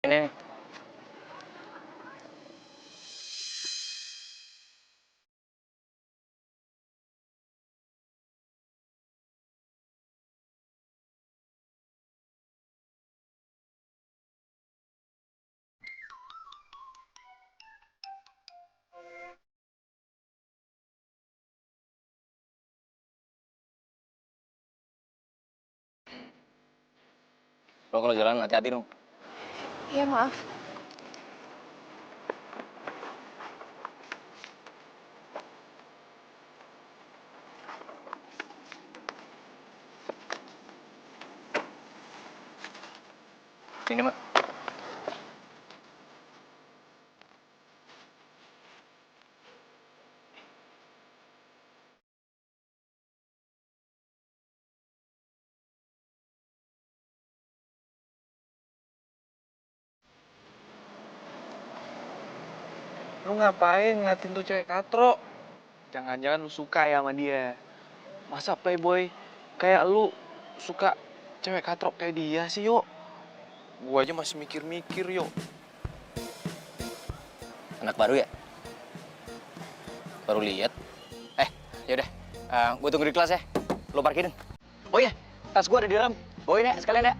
Ini lo kalau jalan hati-hati dong. Iya, maaf. Sini, Mak. Lu ngapain ngeliatin tuh cewek katro? Jangan-jangan lu suka ya sama dia. Masa playboy kayak lu suka cewek katro kayak dia sih, yuk? Gua aja masih mikir-mikir, yuk. Anak baru ya? Baru lihat. Yaudah. Gue tunggu di kelas ya. Lo parkirin. Oh iya, tas gue ada di dalam. Bawain ya, sekalian ya.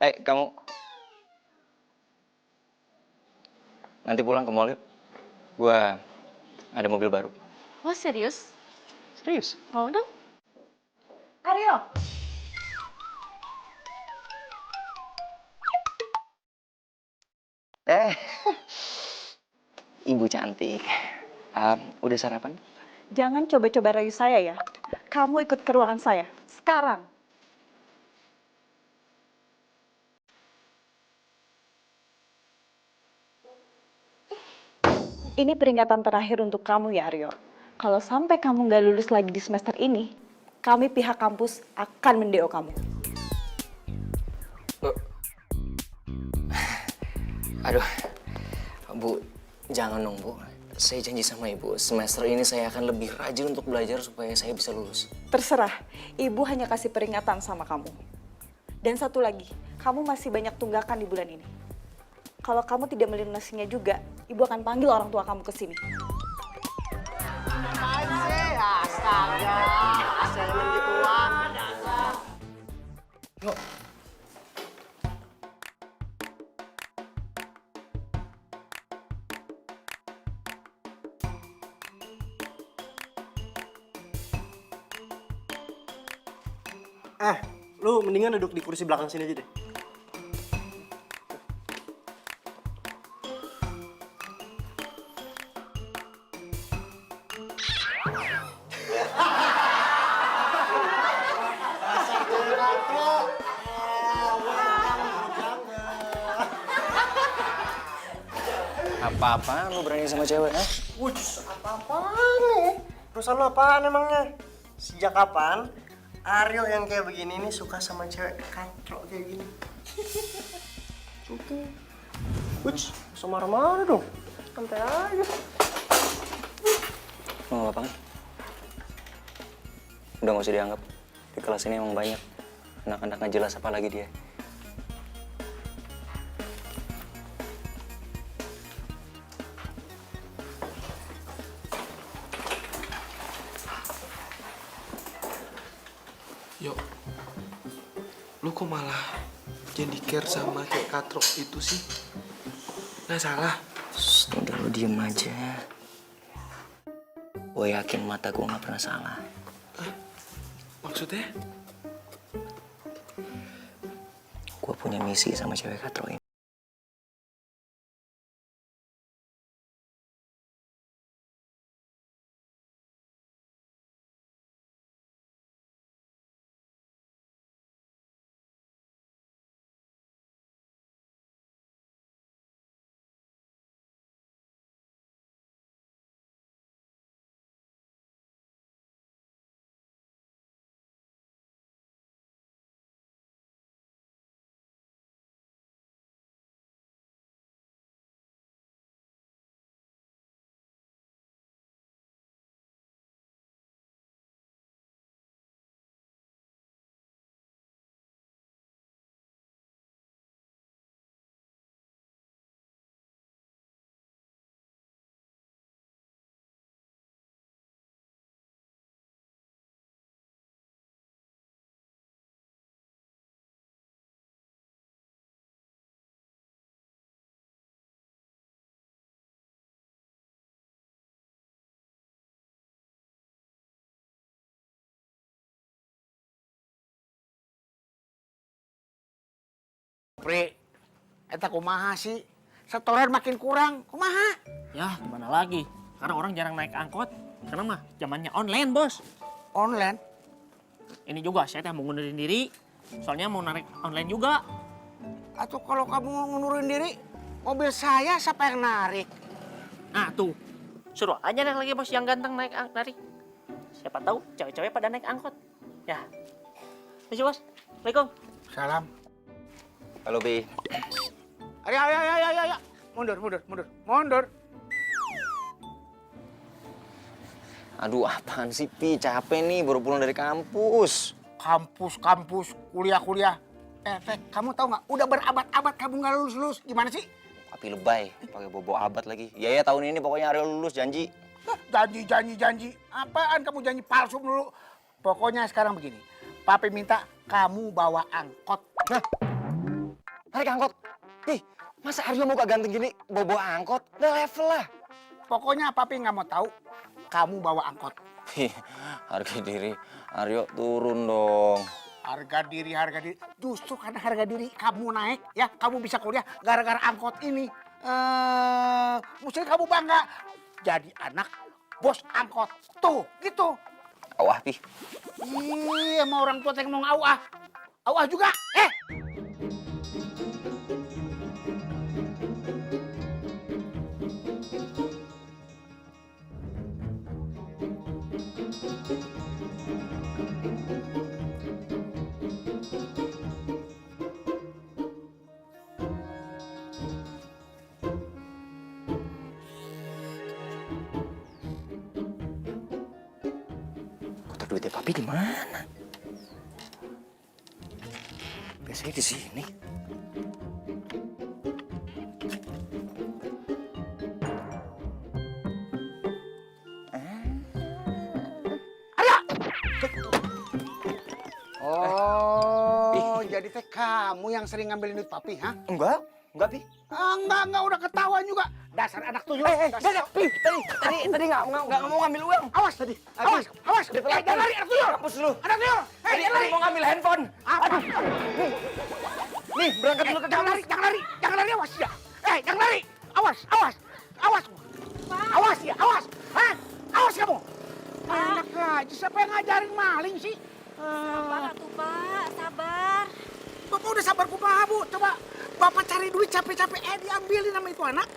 Kamu nanti pulang ke mall yuk. Gue ada mobil baru. Oh, serius? Serius? Mau dong? Aryo! Eh, Ibu cantik. Udah sarapan? Jangan coba-coba rayu saya ya. Kamu ikut ke ruangan saya. Sekarang. Ini peringatan terakhir untuk kamu ya, Aryo. Kalau sampai kamu nggak lulus lagi di semester ini, kami pihak kampus akan mendeo kamu. Aduh, Bu, jangan dong, Bu. Saya janji sama Ibu, semester ini saya akan lebih rajin untuk belajar supaya saya bisa lulus. Terserah, ibu hanya kasih peringatan sama kamu. Dan satu lagi, kamu masih banyak tunggakan di bulan ini. Kalau kamu tidak melunasinya juga, ibu akan panggil orang tua kamu ke sini. Apaan sih? Astaga, asal gituan. Yuk. Lu mendingan duduk di kursi belakang sini aja deh. Apa-apaan lu berani sama cewek, ha? Wuts, apa-apaan nih? Perusahaan lu apaan emangnya? Sejak kapan Ariel yang kayak begini nih suka sama cewek katro kayak gini? Oke. Wuts, usah marah-marah dong. Santai aja. Lu gak apa-apa kan? Udah gak usah dianggap. Di kelas ini emang banyak anak-anak gak jelas apa lagi dia. Yuk, lu kok malah jadi care sama cewek katro itu sih? Nggak salah. Shh, udah lu diem aja. Gue yakin mata gue gak pernah salah. Maksudnya? Gue punya misi sama cewek katro ini. Pri, eta kumaha sih? Setoran makin kurang, kumaha? Ya, gimana lagi? Karena orang jarang naik angkot. Karena mah zamannya online, Bos. Online? Ini juga saya teh mau ngundurin diri. Soalnya mau narik online juga. Atau kalau kamu ngundurin diri, mobil saya siapa yang narik? Nah, tuh. Suruh aja deh lagi Bos yang ganteng naik narik. Siapa tahu cewek-cewek pada naik angkot. Ya. Misi, Bos. Assalamualaikum. Salam. Halo, Pi. Ayo. Mundur. Aduh, apaan sih, Pi? Capek nih, baru pulang dari kampus. Kampus, kuliah. Kamu tahu nggak? Udah berabad-abad kamu nggak lulus. Gimana sih? Tapi lebay, pakai bobo abad lagi. Ya, tahun ini pokoknya Aryo lulus, janji. Janji. Apaan kamu janji palsu dulu? Pokoknya sekarang begini. Papi minta kamu bawa angkot. Nah, narik angkot. Ih, masa Aryo mau gak ganteng gini bobo angkot? Udah level lah. Pokoknya papi nggak mau tahu kamu bawa angkot. Harga diri Aryo turun dong. Harga diri. Justru karena harga diri kamu naik, ya kamu bisa kuliah gara-gara angkot ini. Mesti kamu bangga jadi anak bos angkot. Tuh, gitu. Awah, Pi. Iya, sama orang tua yang mau ngawah. Awah juga, Kotak duitnya Papi di mana? Biasanya di sini. Oh, jadi teh kamu yang sering ngambilin duit papi, ha? Enggak, Pi. Enggak, udah ketahuan juga. Dasar anak tuyul. Pi, tadi nggak mau ngambil uang. Awas tadi, awas. Jangan lari, anak tuyul. Hapus dulu. Anak tuyul, jangan lari. Mau ngambil handphone. Aduh. Nih, berangkat dulu ke Jangan lari, awas ya. Jangan lari, awas. Awas ya, awas. Hah? Awas kamu. Enak aja, siapa yang ngajarin maling sih? Sabar atuh Pak, sabar. Bapak udah sabar kumaha, Bu. Coba Bapak cari duit capek-capek, diambilin sama itu anak.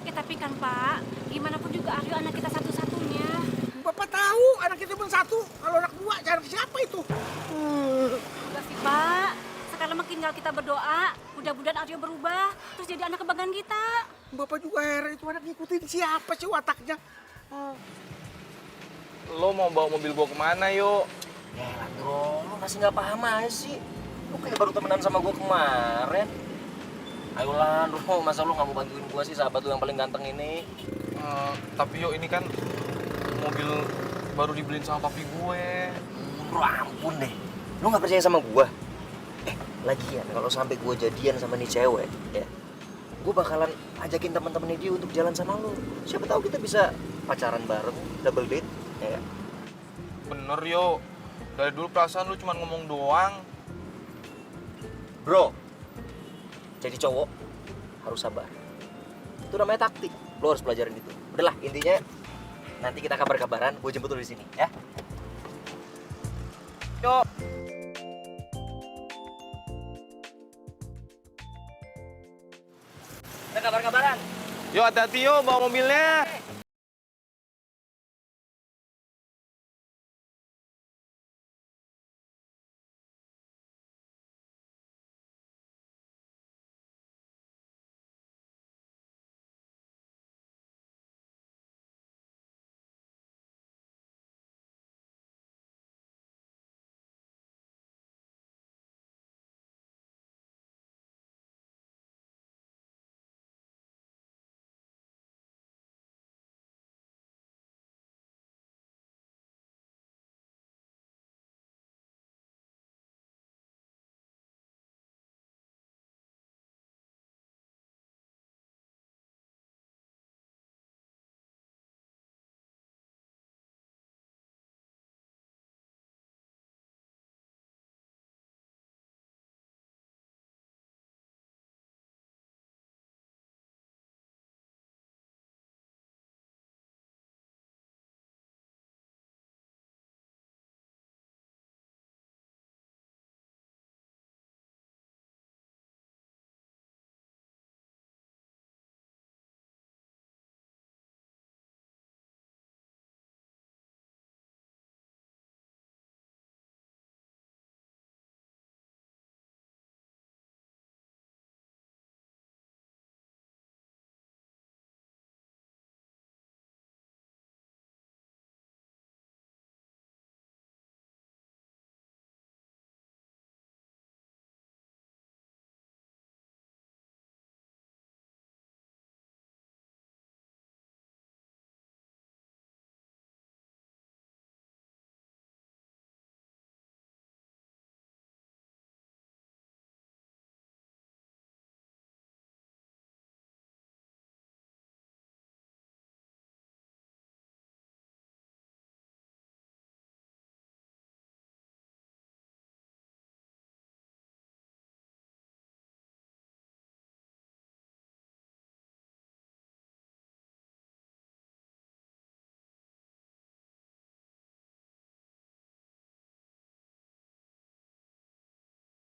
Ya tapi kan Pak, gimana pun juga Aryo anak kita satu-satunya. Bapak tahu anak itu cuma satu, kalau anak dua jangan siapa itu? Enggak sih Pak, sekarang mah tinggal kita berdoa, mudah-mudahan Aryo berubah, terus jadi anak kebanggaan kita. Bapak juga heran itu anak ngikutin siapa sih wataknya? Lo mau bawa mobil gua kemana, yuk? Ya, Landro, lu masih nggak paham aja sih. Lu kayak baru temenan sama gua kemarin. Ayo Landro, masa lu nggak mau bantuin gua sih, sahabat lu yang paling ganteng ini? Tapi yuk, ini kan mobil baru dibeliin sama papi gue. Bro, ampun deh. Lu nggak percaya sama gua? Lagian kalau sampai gua jadian sama nih cewek, ya, gua bakalan ajakin teman-temannya dia untuk jalan sama lu. Siapa tahu kita bisa pacaran bareng, double date, ya. Bener, yuk. Dari dulu perasaan lu cuma ngomong doang. Bro, jadi cowok harus sabar. Itu namanya taktik. Lo harus pelajarin itu. Udahlah, intinya nanti kita kabar-kabaran. Gue jemput lo di sini, ya. Yuk. Kita kabar-kabaran. Yuk, hati-hati yuk bawa mobilnya.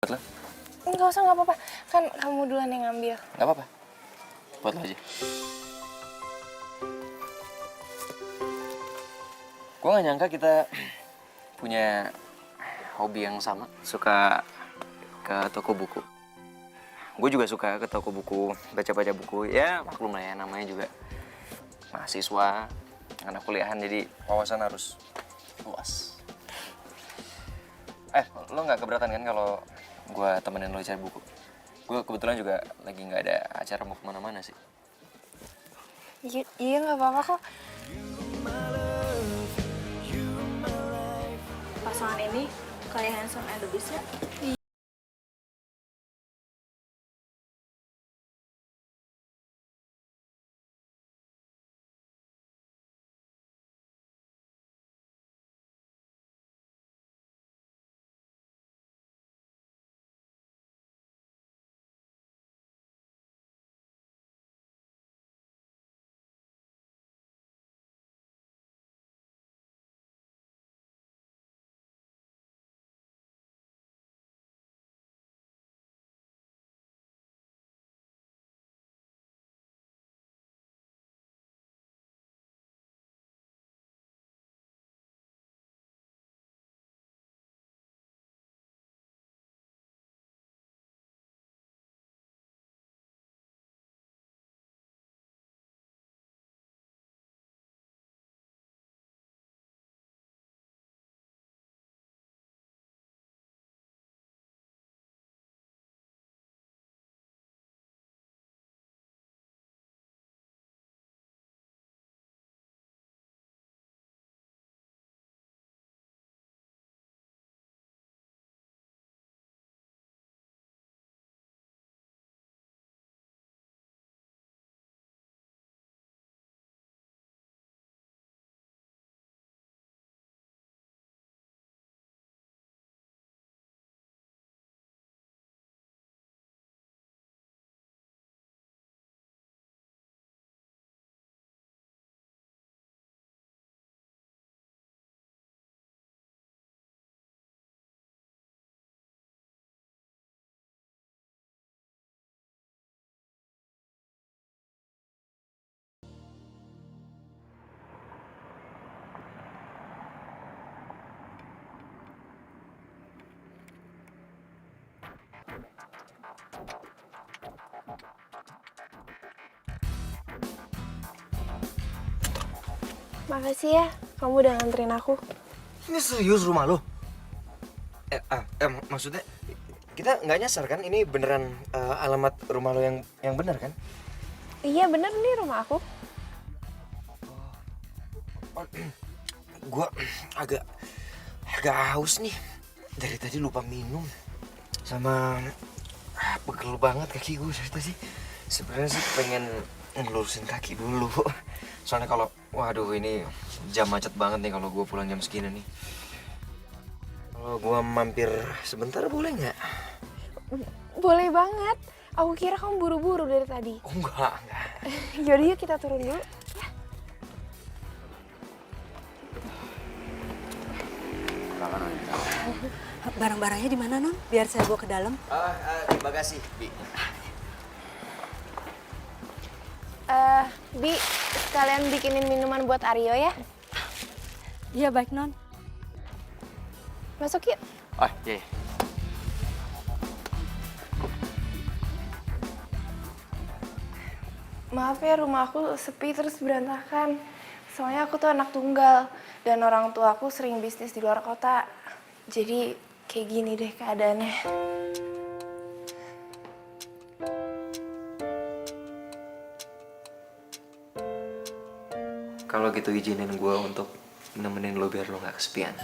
Buat lo? Enggak usah, nggak apa-apa. Kan kamu duluan yang ngambil. Nggak apa-apa. Buat lo aja. Gue gak nyangka kita punya hobi yang sama. Suka ke toko buku. Gue juga suka ke toko buku, baca-baca buku. Ya maklum lah ya, namanya juga mahasiswa, anak kuliahan, jadi wawasan harus luas. Lo gak keberatan kan kalau gue temenin lo cari buku? Gue kebetulan juga lagi gak ada acara mau kemana-mana sih. Iya, nggak apa-apa kok. Pasangan ini kayak handsome and the beast ya? Makasih ya, kamu udah nganterin aku. Ini serius rumah lo? Maksudnya kita nggak nyasar kan? Ini beneran alamat rumah lo yang bener kan? Iya bener nih rumah aku. Gue agak haus nih. Dari tadi lupa minum. Sama pegel banget kaki gue dari tadi. Sebenarnya sih pengen ngelurusin kaki dulu. Soalnya kalau, waduh ini jam macet banget nih kalau gue pulang jam segini nih. Kalau gue mampir sebentar boleh nggak? Boleh banget. Aku kira kamu buru-buru dari tadi. Oh enggak. Yaudah yuk kita turun dulu. Barang-barangnya di mana, Non? Biar saya bawa ke dalam. Di bagasi, Bi. Bi, sekalian bikinin minuman buat Aryo ya. Iya, baik, Non. Masuk yuk. Oh, iya. Maaf ya, rumah aku sepi terus berantakan. Soalnya aku tuh anak tunggal dan orang tua aku sering bisnis di luar kota. Jadi kayak gini deh keadaannya. Kalau gitu izinin gue untuk nemenin lo biar lo gak kesepian.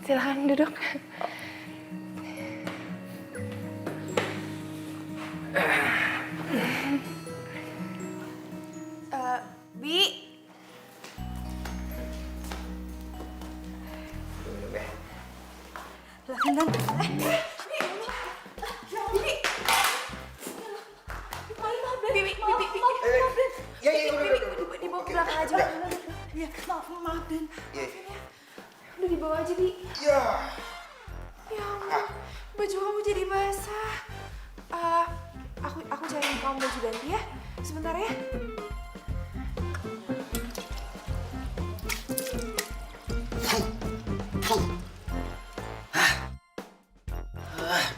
Silahkan duduk. Bi. Silahkan, Non. Dibawa ke belakang aja. Iya, maaf, Den. Iya. Udah dibawa aja, Bi. Ya. Ya ampun, baju kamu jadi basah. Aku cari kamu baju ganti ya. Sebentar ya.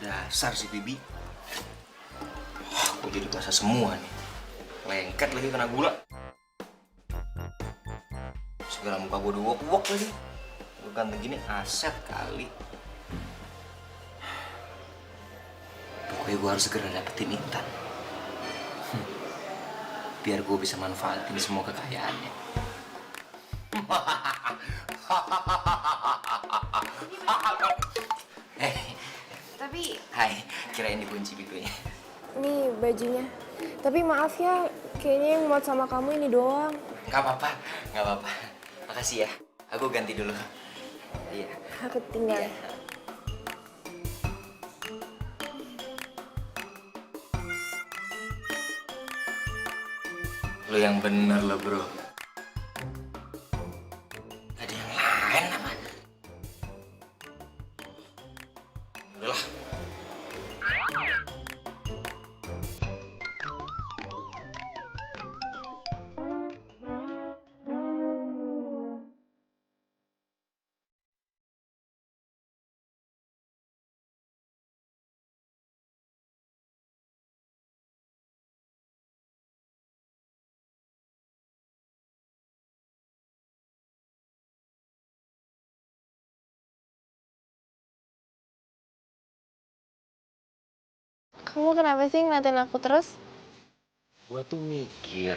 Dasar si Bibi. Gue jadi basah semua nih. Lengket lagi kena gula. Segala muka gue udah wok-wok lagi. Gue ganteng gini aset kali. Pokoknya gue harus segera dapetin Intan. Biar gue bisa manfaatin semua kekayaannya. Tapi Hai, kirain dikunci pintunya. nih bajunya. Tapi maaf ya, kayaknya yang muat sama kamu ini doang. Gak apa-apa, gak apa-apa. Makasih ya, aku ganti dulu. Iya. Aku tinggal. Iya. Lo yang bener lo bro. Ada yang lain apa? Udahlah. Kamu kenapa sih ngeliatin aku terus? Gua tuh mikir,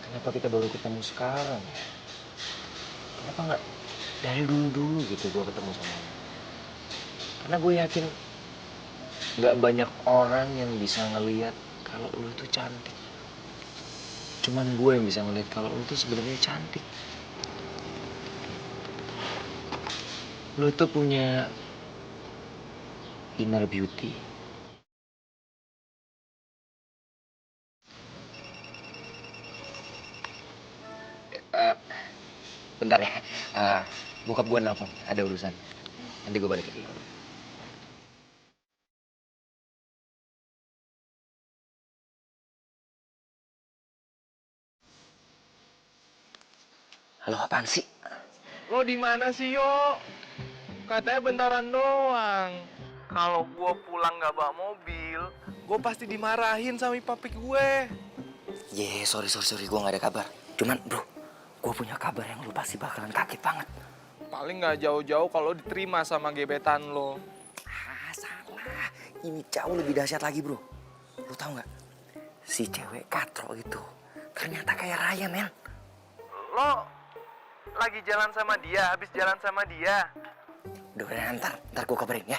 kenapa kita baru ketemu sekarang ya? Kenapa nggak dari dulu-dulu gitu gua ketemu sama lu? Karena gue yakin nggak banyak orang yang bisa ngelihat kalau lu tuh cantik. Cuman gue yang bisa ngelihat kalau lu tuh sebenarnya cantik. Lu tuh punya inner beauty. Bentar ya, bokap gue nelfon, ada urusan. Nanti gue balik lagi. Halo, apaan sih? Lo di mana sih, Yo? Katanya bentaran doang. Kalau gua pulang nggak bawa mobil, gua pasti dimarahin sama papi gue. Sorry, gue gak ada kabar. Cuman bro, gue punya kabar yang lu pasti bakalan kaget banget. Paling nggak jauh-jauh kalau diterima sama gebetan lo. Salah. Ini jauh lebih dahsyat lagi bro. Lu tahu nggak? Si cewek katro itu ternyata kayak Raya, men. Lo lagi jalan sama dia, habis jalan sama dia. Udah, ntar gue kabarin ya.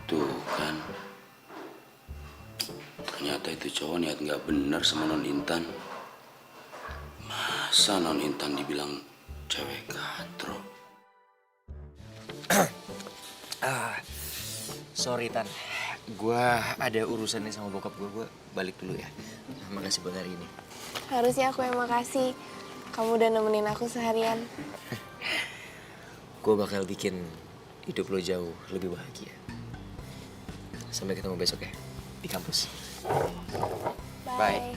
Tuh kan, ternyata itu cowok niat nggak bener sama Non Intan. Masa Non Intan dibilang cewek katro? Sorry Tan, gue ada urusan nih sama bokap gue balik dulu ya. Makasih buat hari ini. Harusnya aku yang makasih. Kamu udah nemenin aku seharian. Gue bakal bikin hidup lo jauh lebih bahagia. Sampai ketemu besok ya, di kampus. Bye.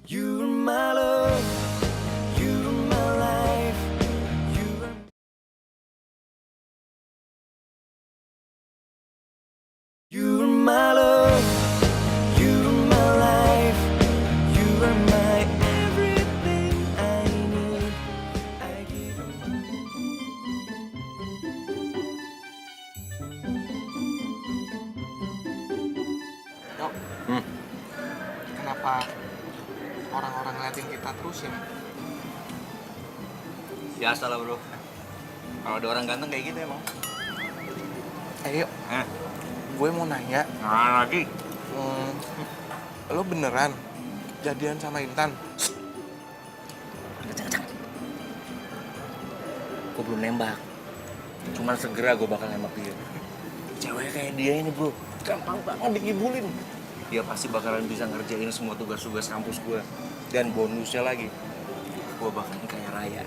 You're my love, you're my life, you're my love, you're my life, you are my everything I need. I give Yo, kenapa orang-orang ngeliatin kita terus ya? Biasa lah bro. Kalau ada orang ganteng kayak gitu emang. Ayo, gue mau nanya. Nah lagi. Lo beneran jadian sama Intan? Jangan. Gue belum nembak. Cuman segera gue bakal nembak dia. Cewek kayak dia ini bro, gampang banget dikibulin. Dia pasti bakalan bisa ngerjain semua tugas-tugas kampus gue. Dan bonusnya lagi, gue bakalan kaya raya.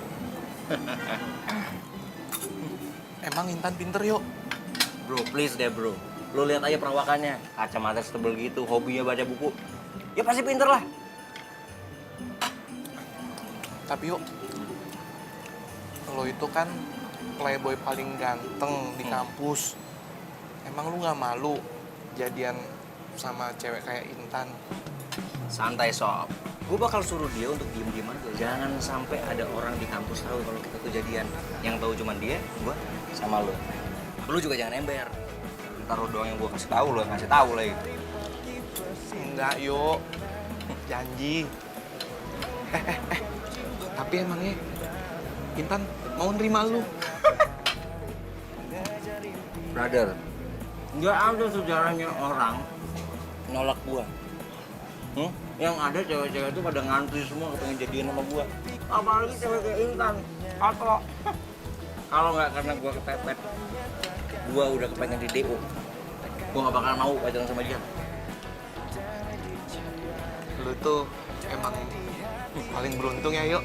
Emang Intan pinter yuk. Bro, please deh bro. Lo lihat aja perawakannya, kacamata setebel gitu, hobinya baca buku. Ya pasti pinter lah. Tapi yuk, lo itu kan playboy paling ganteng di kampus. Emang lu nggak malu jadian sama cewek kayak Intan? Santai sob. Gue bakal suruh dia untuk diem-diem aja. Jangan sampai ada orang di kampus tahu kalau kita tuh jadian. Yang tahu cuma dia, gue, sama lo. Lo juga jangan ember. Ntar lo doang yang gue kasih tahu, lo yang kasih tahu lagi. Enggak yuk, janji. Tapi emangnya Intan mau nerima lu? Brother, nggak ada sejarahnya orang nolak gua. Yang ada cewek-cewek itu pada ngantri semua kepengen jadian sama gua. Apalagi cewek kayak Intan. Atau kalau nggak karena gua kepepet, gua udah kepengen di DO. Gua nggak bakal mau pacaran sama dia. Lu tuh emang paling beruntung ya yuk.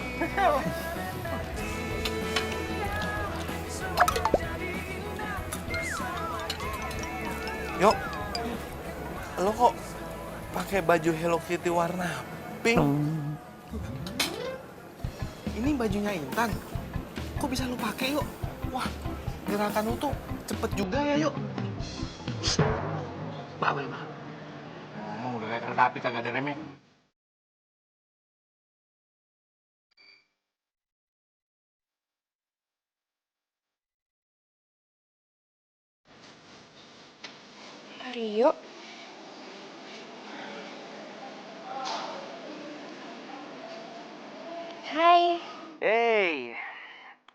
Yuk, lo kok pakai baju Hello Kitty warna pink? Ini bajunya Intan. Kok bisa lo pakai yuk? Wah, gerakan lo tuh cepet juga ya yuk. Bawel mah. Ngomong udah kayak kereta api kagak ada remnya. Rio, hai. Hey,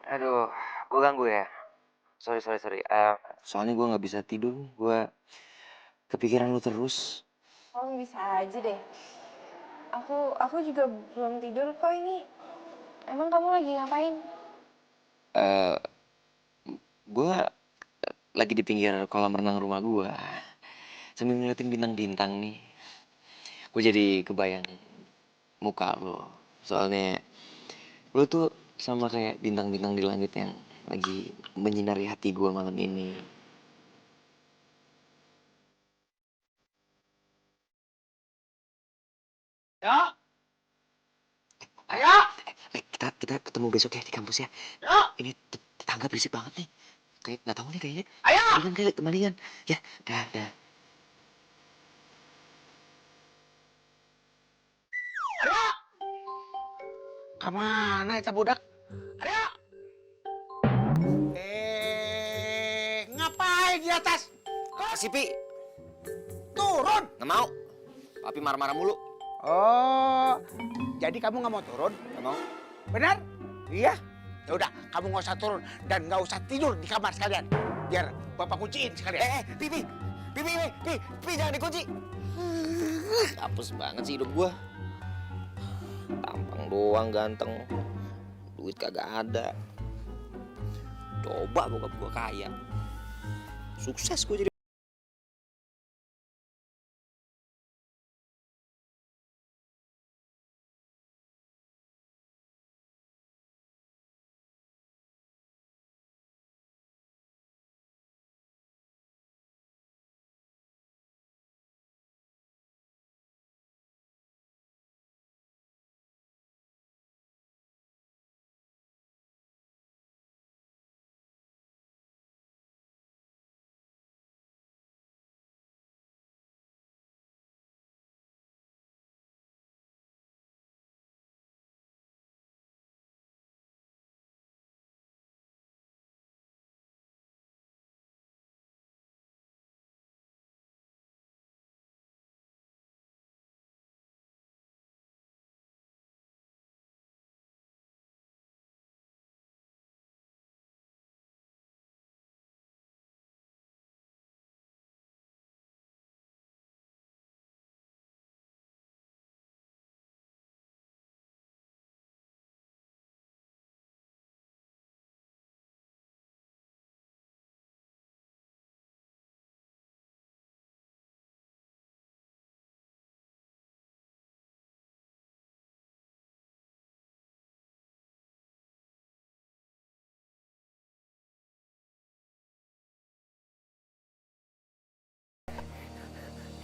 aduh, gue ganggu ya. Sorry. Soalnya gue nggak bisa tidur. Gue kepikiran lu terus. Kamu bisa aja deh. Aku juga belum tidur kok ini. Emang kamu lagi ngapain? Gue lagi di pinggir kolam renang rumah gue. Sambil ngeliatin bintang-bintang nih. Gue jadi kebayang muka lo. Soalnya lo tuh sama kayak bintang-bintang di langit yang lagi menyinari hati gue malam ini. Ya, ayo. Kita ketemu besok ya di kampus ya. Ya, Ini tetangga berisik banget nih. Kayak nggak tahu nih kayaknya. ayo. Kembalian. Ya, dah. Kemana itu budak? Ayo. Ngapain di atas? Kasih Pi. Turun. Nggak mau. Papi marah-marah mulu. Oh, jadi kamu nggak mau turun? Nggak mau. Benar? Iya. Ya udah, kamu nggak usah turun dan nggak usah tidur di kamar sekalian. Biar bapak kunciin sekalian. Pi, jangan dikunci. Hapus banget sih hidup gua. Tampang doang ganteng. Duit kagak ada. Coba bokap gua kaya. Sukses gua jadi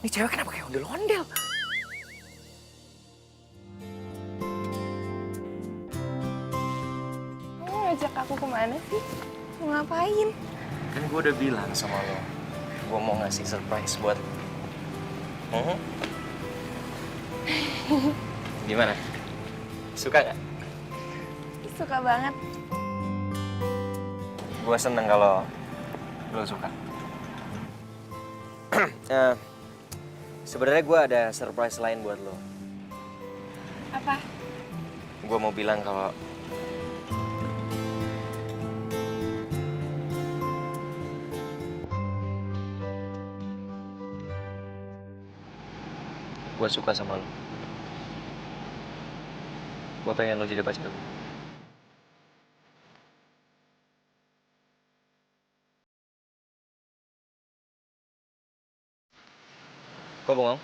Ini cewek kenapa kayak ondel-ondel? Kamu ngajak aku kemana sih? Mau ngapain? Kan gue udah bilang sama lo, gue mau ngasih surprise buat lo. Gimana? Suka nggak? Suka banget. Gue seneng kalau lo suka. Sebenarnya gue ada surprise lain buat lo. Apa? Gue mau bilang kalau gue suka sama lo. Gue pengen lo jadi pacar gue. Kok bengong?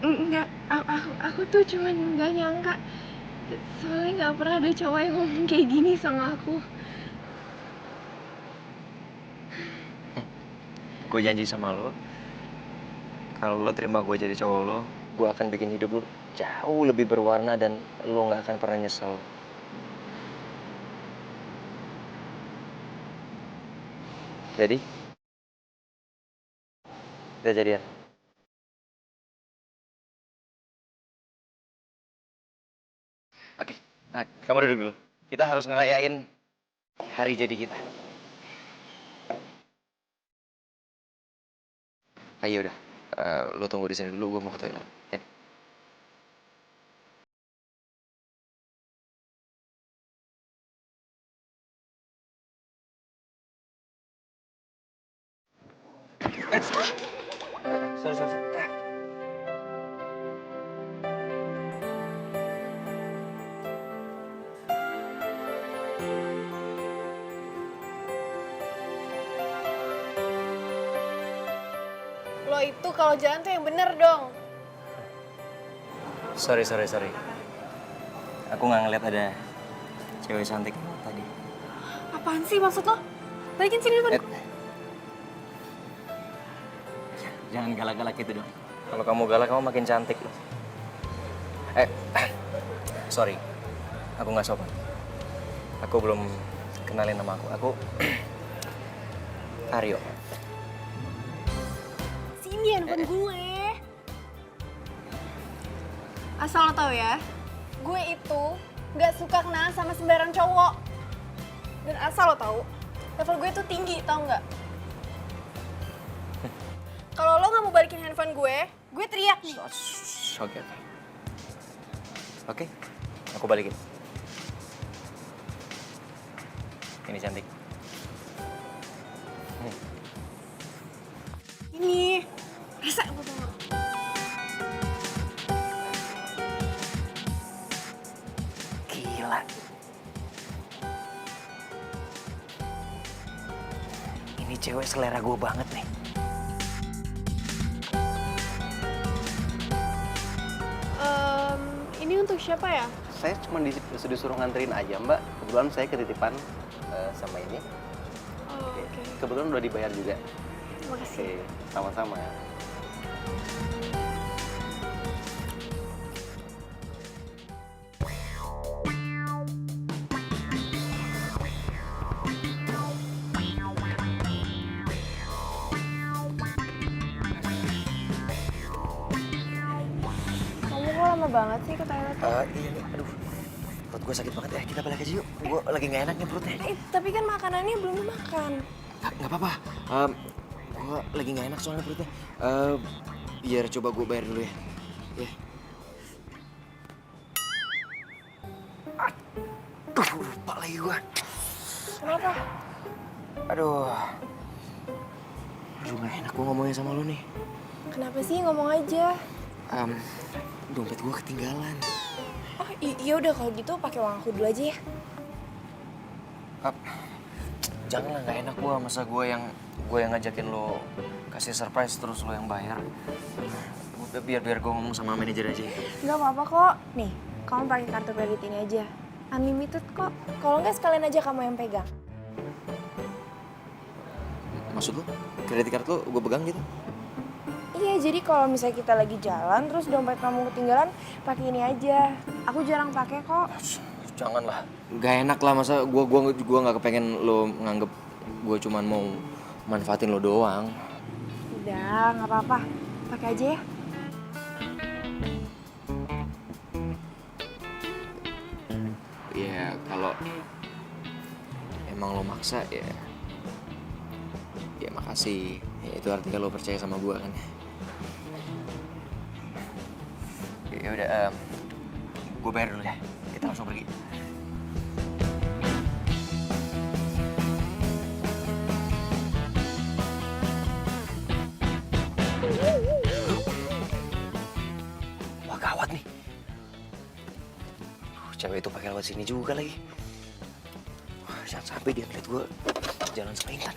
Enggak, aku tuh cuman nggak nyangka. Soalnya nggak pernah ada cowok yang ngomong kayak gini sama aku. Gue janji sama lo, kalau lo terima gue jadi cowok lo, gue akan bikin hidup lo jauh lebih berwarna dan lo nggak akan pernah nyesel. Jadi? Kita jadian? Oke, nah kamu duduk dulu. Kita harus ngerayain hari jadi kita. Ayo udah, lo tunggu di sini dulu, gue mau ke toilet. Ya. Sorry. Lo itu kalau jalan tuh yang bener dong. Sorry. Aku nggak ngeliat ada cewek cantik tadi. Apaan sih maksud lo? Balikin sini depan. Jangan galak-galak gitu dong. Kalau kamu galak, kamu makin cantik loh. Sorry. Aku nggak sopan. Aku belum kenalin nama aku. Aku Aryo. Sini handphone gue. Asal lo tau ya, gue itu nggak suka kenalan sama sembarang cowok. Dan asal lo tau, level gue tuh tinggi, tau nggak? Kalau lo nggak mau balikin handphone gue teriak nih. Oke, aku balikin. Ini cantik. Ini, rasa apa tuh? Gila. Ini cewek selera gue banget nih. Ini untuk siapa ya? Saya cuma disuruh nganterin aja, Mbak. Kebetulan saya ketitipan sama ini. Oh, oke. Kebetulan udah dibayar juga. Terima kasih. Oke, sama-sama. Kamu kok lama banget sih ke toilet? Iya nih, aduh. Perut gue sakit banget ya, kita balik aja yuk. Gue lagi gak enak nih perutnya. Tapi kan makanannya belum dimakan. Nggak apa-apa. Gue lagi nggak enak soalnya perutnya. Biar coba gue bayar dulu ya. Ya. Aduh, lupa lagi gue. Kenapa? Aduh, nggak enak gue ngomongin sama lo nih. Kenapa sih? Ngomong aja. Dompet gue ketinggalan. Oh iya udah kalau gitu pakai uang aku dulu aja ya. Janganlah, nggak enak gue. Masa gue yang ngajakin lo kasih surprise terus lo yang bayar. Udah biar gue ngomong sama manajer aja. Nggak apa-apa kok. Nih, kamu pakai kartu kredit ini aja. Unlimited kok. Kalau nggak sekalian aja kamu yang pegang. Maksud lu? Kredit card lu gue pegang gitu? Iya, jadi kalau misalnya kita lagi jalan terus dompet kamu ketinggalan, pakai ini aja. Aku jarang pakai kok. Janganlah. Gak enak lah, masa gua nggak kepengen lo nganggep gue cuman mau manfaatin lo doang. Udah, nggak apa-apa. Pakai aja ya. Ya kalau emang lo maksa ya makasih. Ya, itu artinya lo percaya sama gue kan. Ya udah, gue bayar dulu ya. Kita langsung pergi. Wah gawat nih. Cewek itu pakai lewat sini juga lagi. Wah, jangan sampai dia ngeliat gue jalan sama Intan.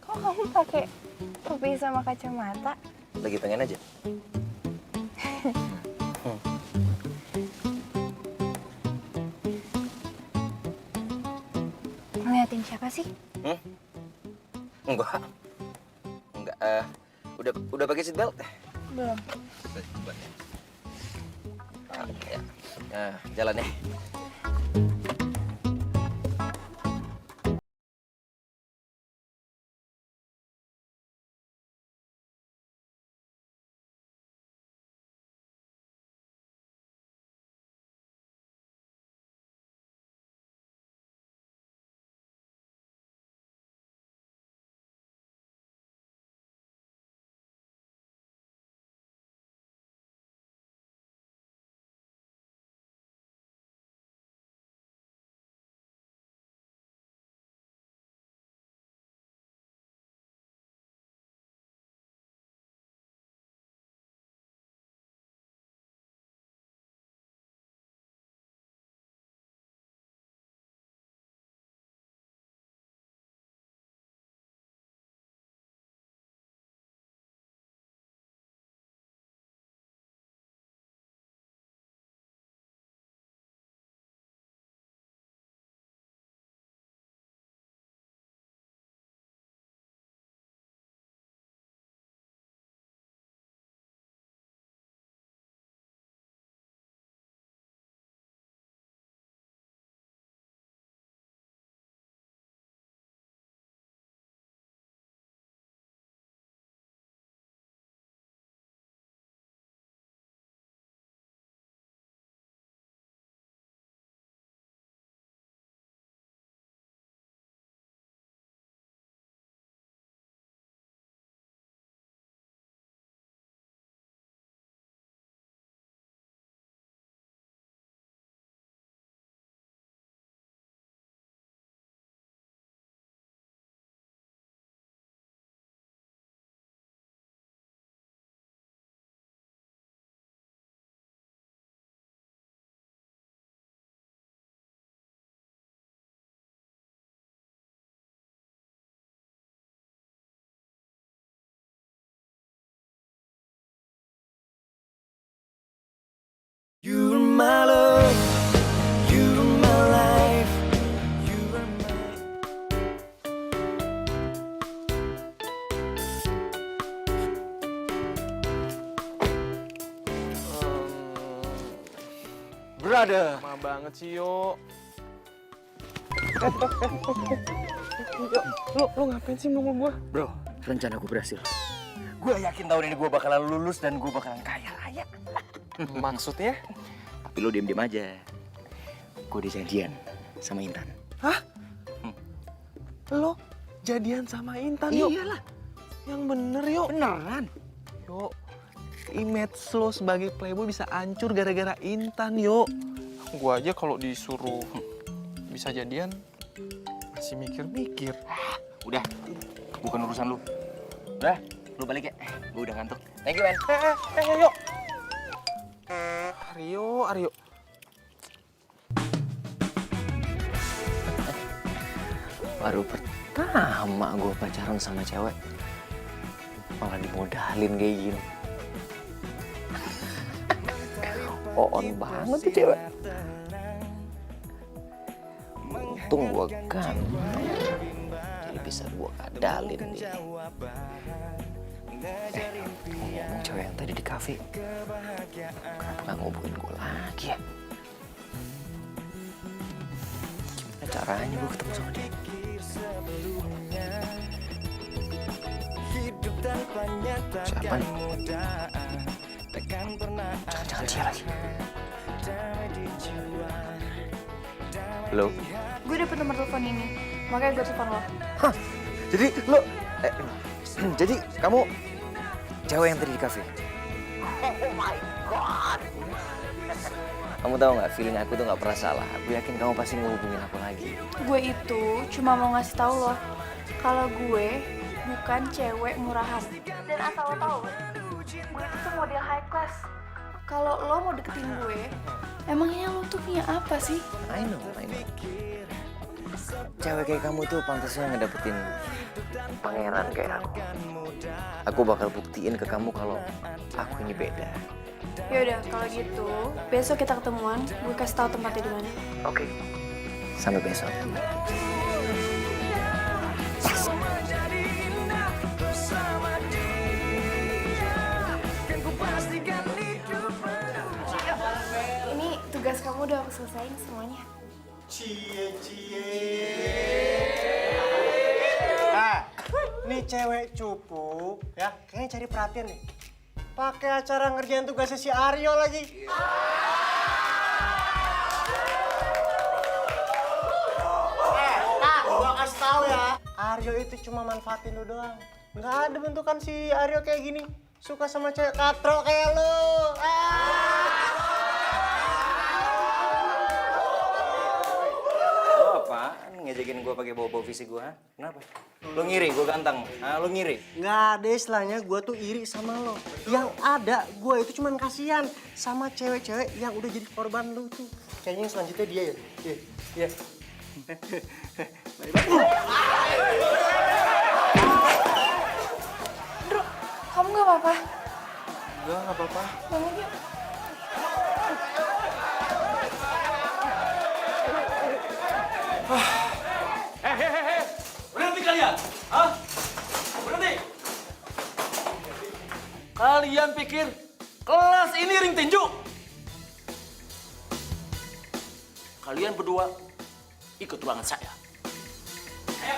Kok kamu pakai topi sama kacamata? Lagi pengen aja. Ngeliatin siapa sih? Enggak. Udah pakai seat belt? Belum. Coba. Ya. Nah, jalan ya. You're my love, you're my life, you're Brother. Lama banget sih, Yo. Lo ngapain sih nunggu gua? Bro, rencana gue berhasil. Gue yakin tahun ini gue bakalan lulus dan gue bakalan kaya raya. Maksudnya? Tapi lo diem-diem aja. Gue udah janjian sama Intan. Hah? Lo jadian sama Intan, Yo? Iyalah. Yang bener, Yo. Beneran. Yo, image lo sebagai playboy bisa hancur gara-gara Intan, Yo. Gua aja kalau disuruh bisa jadian masih mikir-mikir. Udah, bukan urusan lu. Udah, lu balik ya. Gue udah ngantuk. Thank you, man. Yo. Aryo. Baru pertama gue pacaran sama cewek. Malah dimodalin kayak gini. On banget tuh cewek. Untung gua kan. Jadi bisa gua kadalin dia. Ngomong cewek yang tadi di kafe. Kenapa nggak ngubungin gua lagi ya? Gimana caranya gua ketemu sama dia? Siapa nih? Jangan-jangan dia lagi. Halo? Gue dapet nomor telepon ini, makanya gue telepon lo. Hah? Jadi lo... jadi kamu cewek yang tadi di kafe? Oh my God! Kamu tahu nggak, feeling aku tuh nggak pernah salah. Aku yakin kamu pasti ngehubungin aku lagi. Gue itu cuma mau ngasih tahu lo, kalau gue bukan cewek murahan. Dan asal lo tahu, gue itu tuh model high class. Kalau lo mau deketin gue, emangnya lo tuh punya apa sih? I know. Cewek kayak kamu tuh pantasnya ngedapetin pangeran kayak aku. Aku bakal buktiin ke kamu kalau aku ini beda. Yaudah, kalau gitu, besok kita ketemuan. Gue kasih tahu tempatnya di mana. Oke. Sampai besok. Ini tugas kamu udah aku selesain semuanya. Cie. Ah, nih cewek cupu ya, kayaknya cari perhatian nih. Pakai acara ngerjain tugasnya si Aryo lagi. Gua kasih tahu ya, Aryo itu cuma manfaatin lu doang. Nggak ada bentukan si Aryo kayak gini. Suka sama cewek katro kayak lu. Lo apaan ngejekin gue pakai bawa fisik gue? Kenapa? Lo ngiri gue ganteng? Lo ngiri? Nggak ada istilahnya gue tuh iri sama lo. Yang ada gue itu cuman kasihan sama cewek-cewek yang udah jadi korban lu tuh. Kayaknya yang selanjutnya dia ya. Iya. Bro, kamu gak apa-apa? Enggak apa-apa. Bangun yuk. Berhenti kalian! Hah? Berhenti! Kalian pikir kelas ini ring tinju? Kalian berdua ikut ruangan saya. Ayo.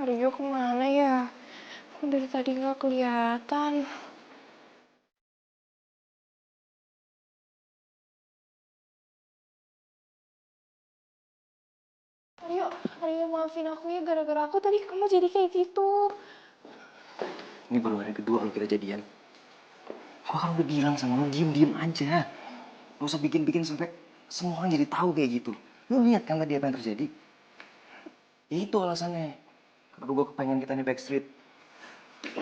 Aryo kemana ya? Dari tadi nggak kelihatan. Aryo maafin aku ya, gara-gara aku tadi kamu jadi kayak gitu. Ini baru hari kedua lo kita jadian. Gua kan udah bilang sama lo, diem aja. Gak usah bikin-bikin sampai semua orang jadi tahu kayak gitu. Lo lihat kan tadi apa yang terjadi? Itu alasannya. Kenapa gue kepengen kita nih backstreet.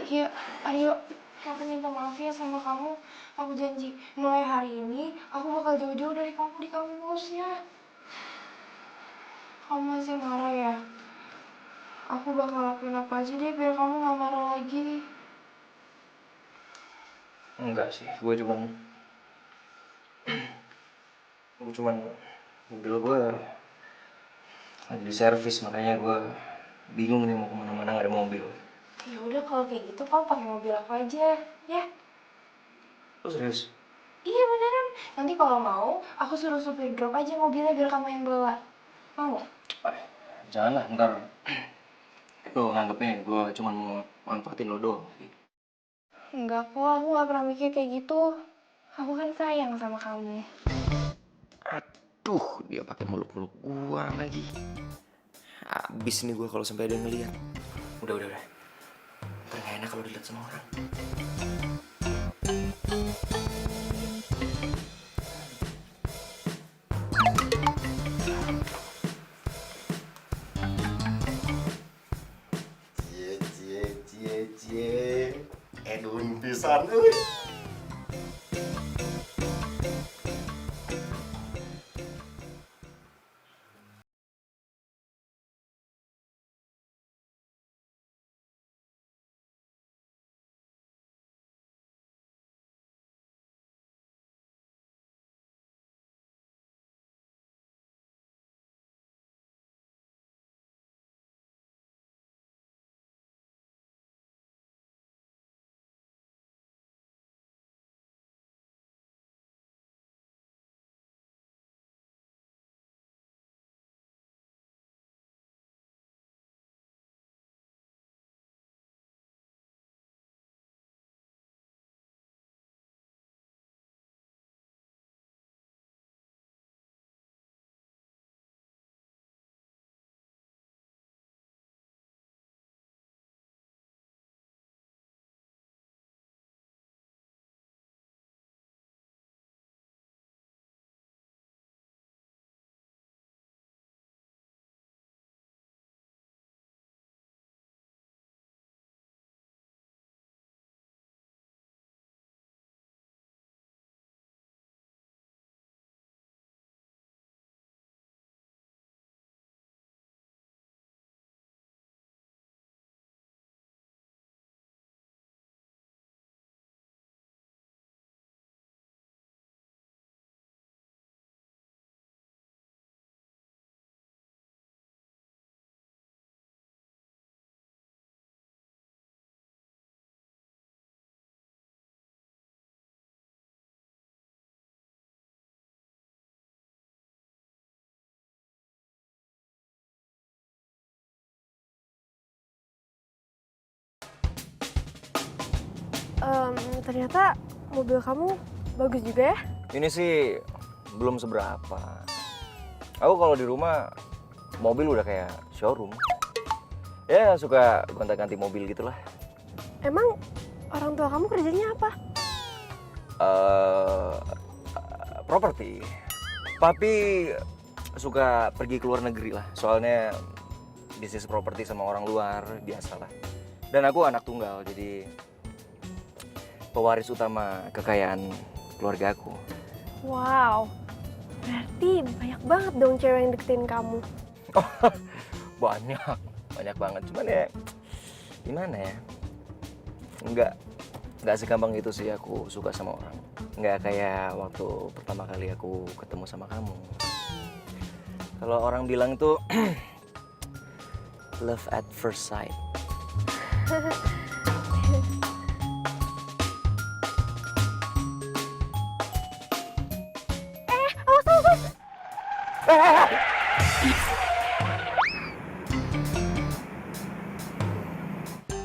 Iya, Aryo, aku minta maaf ya sama kamu. Aku janji, mulai hari ini aku bakal jauh-jauh dari kamu di kampus ya. Kamu masih marah ya? Aku bakal lakuin apa aja deh biar kamu gak marah lagi. Enggak sih, gue cuman mobil gue lagi di servis, makanya gue bingung nih mau kemana-mana nggak ada mobil. Ya udah kalau kayak gitu kamu pakai mobil aku aja, ya? Lo serius? Iya beneran. Nanti kalau mau, aku suruh supir drop aja mobilnya biar kamu yang bawa. Mau? Janganlah, ntar lo nganggepnya gue cuman mau manfaatin lo doang. Enggak kok, aku gak pernah mikir kayak gitu. Aku kan sayang sama kamu. Aduh, dia pakai muluk-muluk gua lagi. Habis nih gua kalau sampai ada yang ngeliat. Udah. Ntar gak enak kalau dilihat sama orang. pisan. Ternyata mobil kamu bagus juga ya. Ini sih belum seberapa. Aku kalau di rumah mobil udah kayak showroom. Ya suka gonta-ganti mobil gitulah. Emang orang tua kamu kerjanya apa? Properti. Papi suka pergi ke luar negeri lah. Soalnya bisnis properti sama orang luar biasalah. Dan aku anak tunggal, jadi pewaris utama kekayaan keluarga aku. Wow, berarti banyak banget dong cewek yang deketin kamu. Banyak banget. Cuman ya gimana ya? Nggak segampang itu sih aku suka sama orang. Nggak kayak waktu pertama kali aku ketemu sama kamu. Kalau orang bilang tuh love at first sight.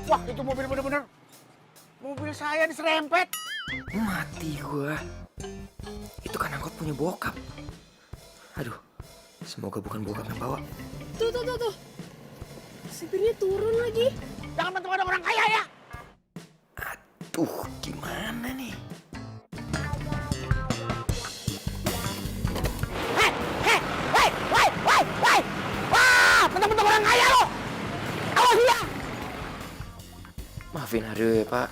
Wah, itu mobil bener-bener. Mobil saya diserempet. Mati gua. Itu kan angkot punya bokap. Aduh, semoga bukan bokap yang bawa. Tuh. Supirnya turun lagi. Jangan bantu ada orang kaya ya. Aduh, gimana nih? Hei! Wah, bentuk-bentuk orang kaya lo. Awas ya. Maafin Aryo ya, Pak.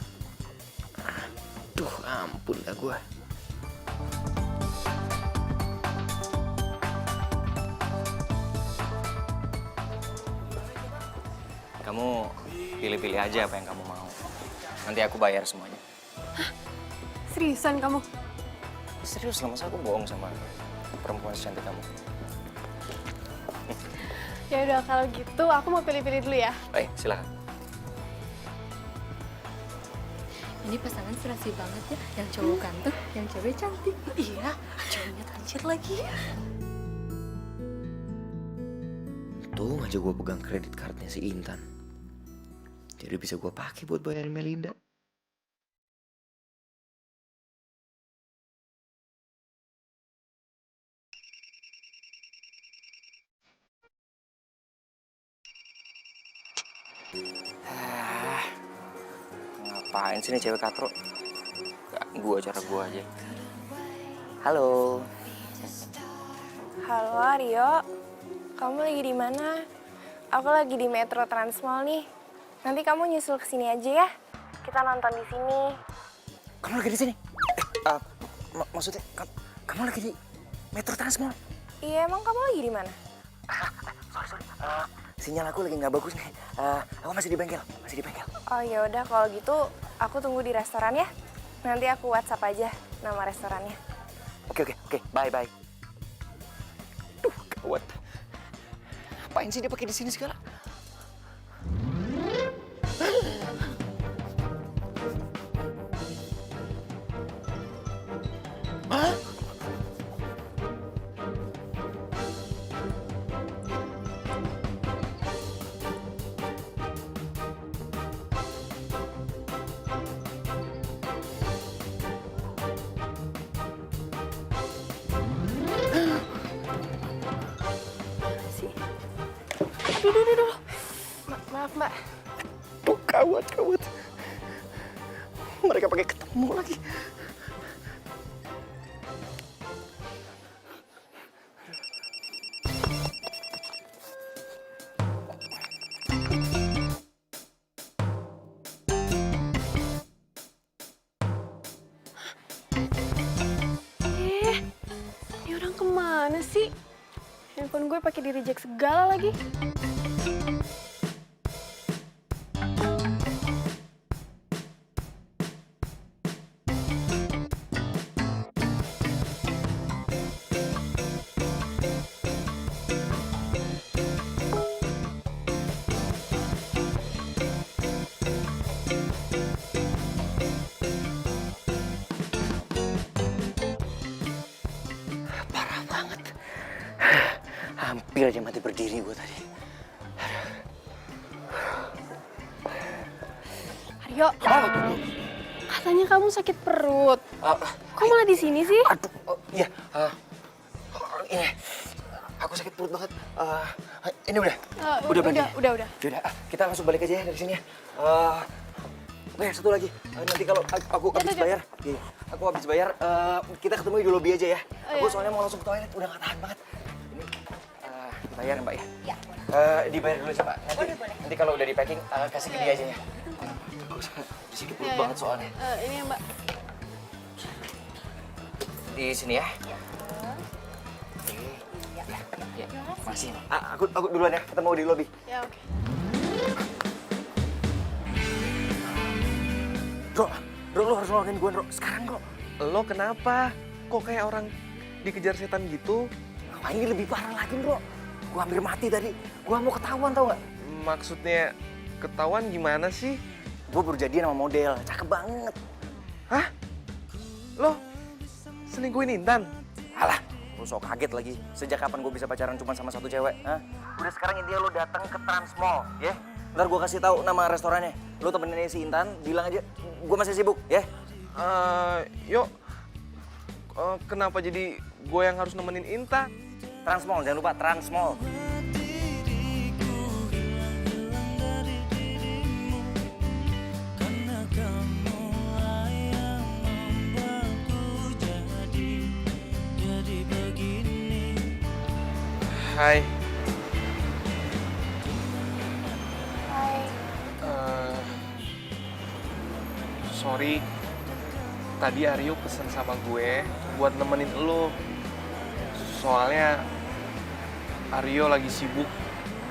Aduh, ampun dah gua. Kamu pilih-pilih aja apa yang kamu mau. Nanti aku bayar semuanya. Hah? Seriusan kamu? Serius lah, masa aku bohong sama perempuan secantik kamu? Ya udah kalau gitu aku mau pilih-pilih dulu ya. Baik, silakan. Ini pasangan serasi banget ya. Yang cowok ganteng, yang cewek cantik. Iya, cowoknya tajir lagi. Tuh aja gue pegang kredit cardnya si Intan. Jadi bisa gue pakai buat bayarin Melinda. Ngapain sih nih cewek katro? Gua cara gua aja. Halo. Halo Aryo, kamu lagi di mana? Aku lagi di Metro Transmall nih. Nanti kamu nyusul ke sini aja ya. Kita nonton di sini. Kamu lagi di sini? Maksudnya kamu lagi di Metro Trans Mall? Iya, emang kamu lagi di mana? Sorry. Sinyal aku lagi nggak bagus nih. Aku masih di bengkel. Oh ya udah kalau gitu aku tunggu di restoran ya. Nanti aku WhatsApp aja nama restorannya. Oke. Bye. Duh, gawat. Ngapain sih dia pakai di sini segala? Hah? Aduh. Maaf mbak. Tuh, gawat. Mereka pakai ketemu lagi. Ini orang kemana sih? Handphone gue pakai di reject segala lagi. Parah banget. Hampir aja mati berdiri gue tadi. Aryo, katanya kamu sakit perut. Kok malah di sini sih? Aduh, iya. Ini, aku sakit perut banget. Ini udah. Udah. Yaudah, kita langsung balik aja ya dari sini ya. Oke, satu lagi. Nanti kalau aku habis bayar, aku habis bayar, kita ketemu di lobby aja ya. Aku soalnya mau langsung ke toilet, udah gak tahan banget. Ini bayar Mbak ya? Iya. Dibayar dulu coba. Nanti kalau udah di packing, kasih ke dia aja ya. Aku sakit perut banget soalnya. Ini ya mbak. Di sini ya. Iya. Masih. Aku duluan ya, ketemu di lobby. Ya oke. Bro, lo harus nolongin gue, Bro. Sekarang, Bro. Lo kenapa? Kok kayak orang dikejar setan gitu? Wah, ini lebih parah lagi, Bro. Gue hampir mati tadi. Gue mau ketahuan, tau nggak? Maksudnya ketahuan gimana sih? Gue baru jadian sama model. Cakep banget. Hah? Lo selingkuhin Intan? Alah, lo sok kaget lagi. Sejak kapan gue bisa pacaran cuma sama satu cewek? Hah? Udah sekarang intinya lo datang ke Trans Mall, ya? Ntar gue kasih tahu nama restorannya. Lo temenin si Intan, bilang aja gue masih sibuk, ya? Yuk. Kenapa jadi gue yang harus nemenin Intan? Trans Mall, jangan lupa Trans Mall. Hai. Hai. Sorry, tadi Aryo pesen sama gue buat nemenin lo. Soalnya Aryo lagi sibuk.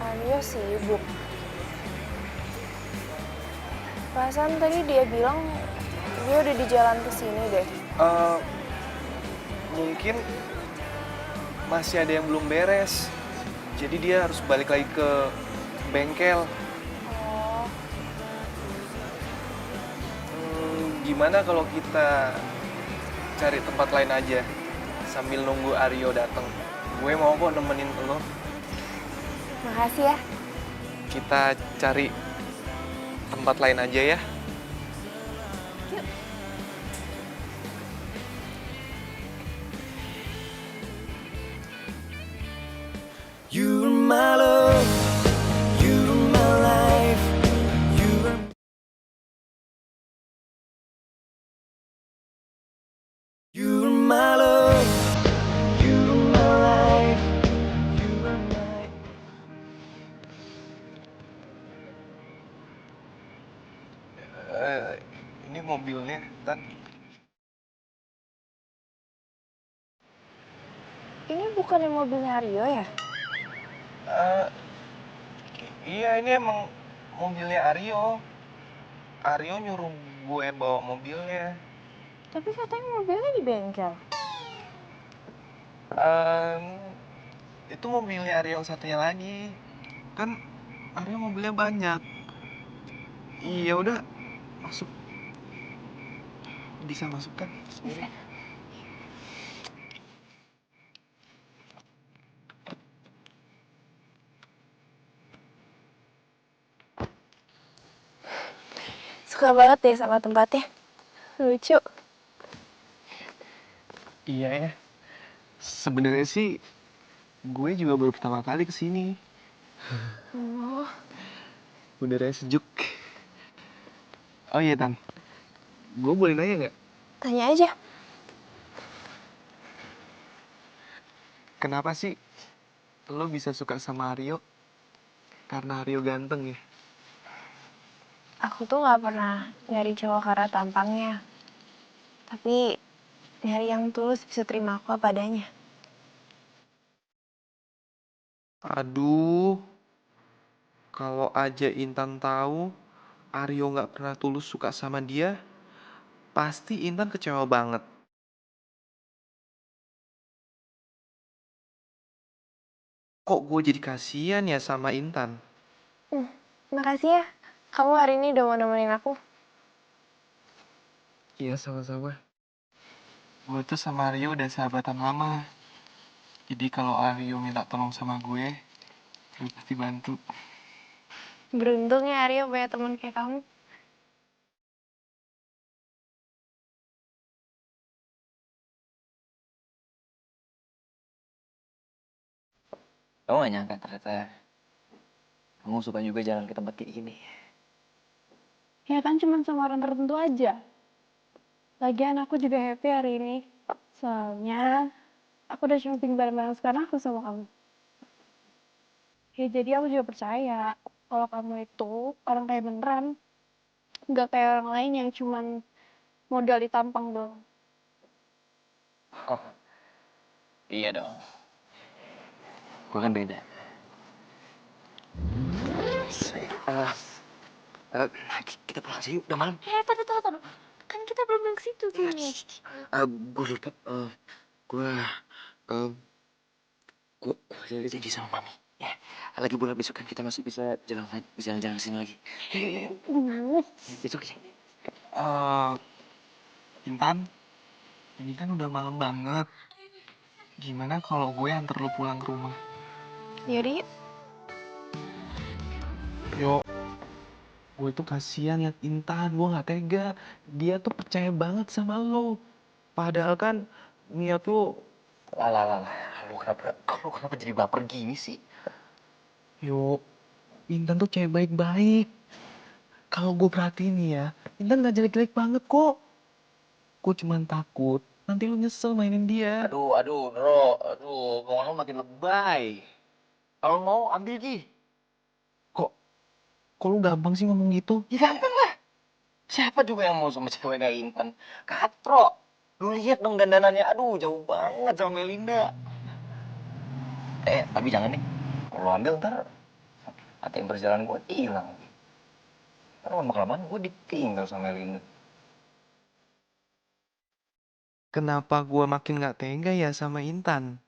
Aryo sibuk. Perasaan tadi dia bilang dia udah di jalan ke sini deh. Mungkin masih ada yang belum beres. Jadi dia harus balik lagi ke bengkel. Oh, Gimana kalau kita cari tempat lain aja sambil nunggu Aryo datang? Gue mau kok nemenin lo. makasih ya. Kita cari tempat lain aja ya. Yuk. You're my love, you're my life, you're my love, you're my life, you're my. Ini mobilnya, Tan. Ini bukannya mobilnya Aryo ya? Iya, ini emang mobilnya Aryo. Aryo nyuruh gue bawa mobilnya. Tapi katanya mobilnya di bengkel. Itu mobilnya Aryo yang satunya lagi. Kan Aryo mobilnya banyak. Iya udah, masuk. Bisa masuk kan? Bisa. Suka banget deh sama tempatnya. Lucu. Iya ya. Sebenarnya sih gue juga baru pertama kali kesini. Oh, Udaranya sejuk. Oh iya Tan, gue boleh nanya nggak? tanya aja. Kenapa sih lo bisa suka sama Aryo? Karena Aryo ganteng ya? Aku tuh gak pernah nyari cowok karena tampangnya. Tapi nyari yang tulus bisa terima aku apa adanya. Aduh, kalau aja Intan tahu Aryo nggak pernah tulus suka sama dia, pasti Intan kecewa banget. Kok gue jadi kasihan ya sama Intan? Makasih ya. Kamu hari ini udah mau nemenin aku. Iya, sama-sama. Gue tuh sama Aryo udah sahabatan lama. Jadi kalau Aryo minta tolong sama gue pasti bantu. Beruntung ya Aryo punya teman kayak kamu. Kamu gak nyangka ternyata kamu suka juga jalan ke tempat kayak gini. Ya kan cuma sama orang tertentu aja. Lagian aku juga happy hari ini. Soalnya aku udah shopping bareng-bareng sekarang aku sama kamu. Ya jadi aku juga percaya kalau kamu itu orang kayak beneran. Nggak kayak orang lain yang cuman modal ditampang doang. Oh, iya dong. Gue kan beda. Kita pulang aja yuk, udah malam. Taduh. Kan kita belum ke situ kayaknya. Gue lupa. Gue jadi janji sama mami. Ya, lagi bulan besok kan kita masih bisa jalan-jalan kesini lagi. Yuk. Besok aja. Intan, ini kan udah malam banget. Gimana kalau gue antar lo pulang ke rumah? Yaudah yuk. Yo, gue tuh kasihan liat Intan, gue nggak tega. Dia tuh percaya banget sama lo. Padahal kan Mia tuh, Lah. Lu kenapa jadi baper gini sih? yo, Intan tuh cewek baik-baik. Kalau gue perhatiin nih ya, Intan nggak jelek-jelek banget kok. Gue cuman takut nanti lu nyesel mainin dia. Aduh, ngomong lu makin lebay. Kalau mau ambil Ki. Kok lu gampang sih ngomong gitu? Ya gampang lah. Siapa juga yang mau sama cewek kayak Intan? Katro. Lu lihat dong dandanannya, aduh jauh banget sama Melinda. Tapi jangan nih. Kalau ambil ntar ATM perjalanan gue hilang. Karena lama-kelamaan gue ditinggal sama Melinda. Kenapa gue makin nggak tega ya sama Intan?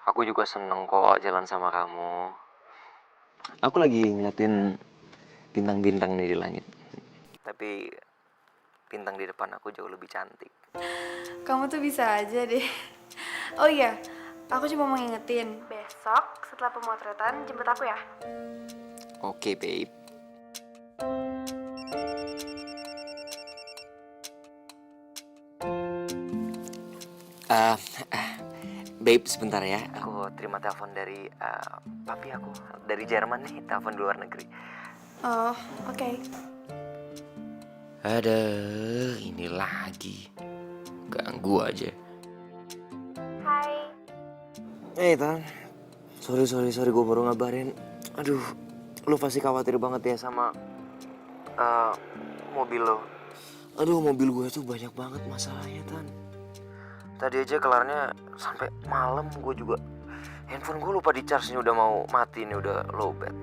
Aku juga seneng kok jalan sama kamu. Aku lagi ngeliatin bintang-bintang nih di langit. Tapi bintang di depan aku jauh lebih cantik. Kamu tuh bisa aja deh. Oh iya, aku cuma mau ngingetin. Besok setelah pemotretan jemput aku ya. Oke, babe. Babe, sebentar ya. Aku terima telepon dari papi aku. Dari Jerman nih, telepon di luar negeri. Oh, oke. Aduh, ini lagi. Ganggu aja. Hai. Tan. Sorry, gue baru ngabarin. Aduh, lu pasti khawatir banget ya sama mobil lo. Aduh, mobil gue tuh banyak banget masalahnya, Tan. Tadi aja kelarnya sampai malam. Gue juga handphone gue lupa di charge, nih udah mau mati nih, udah lowbat.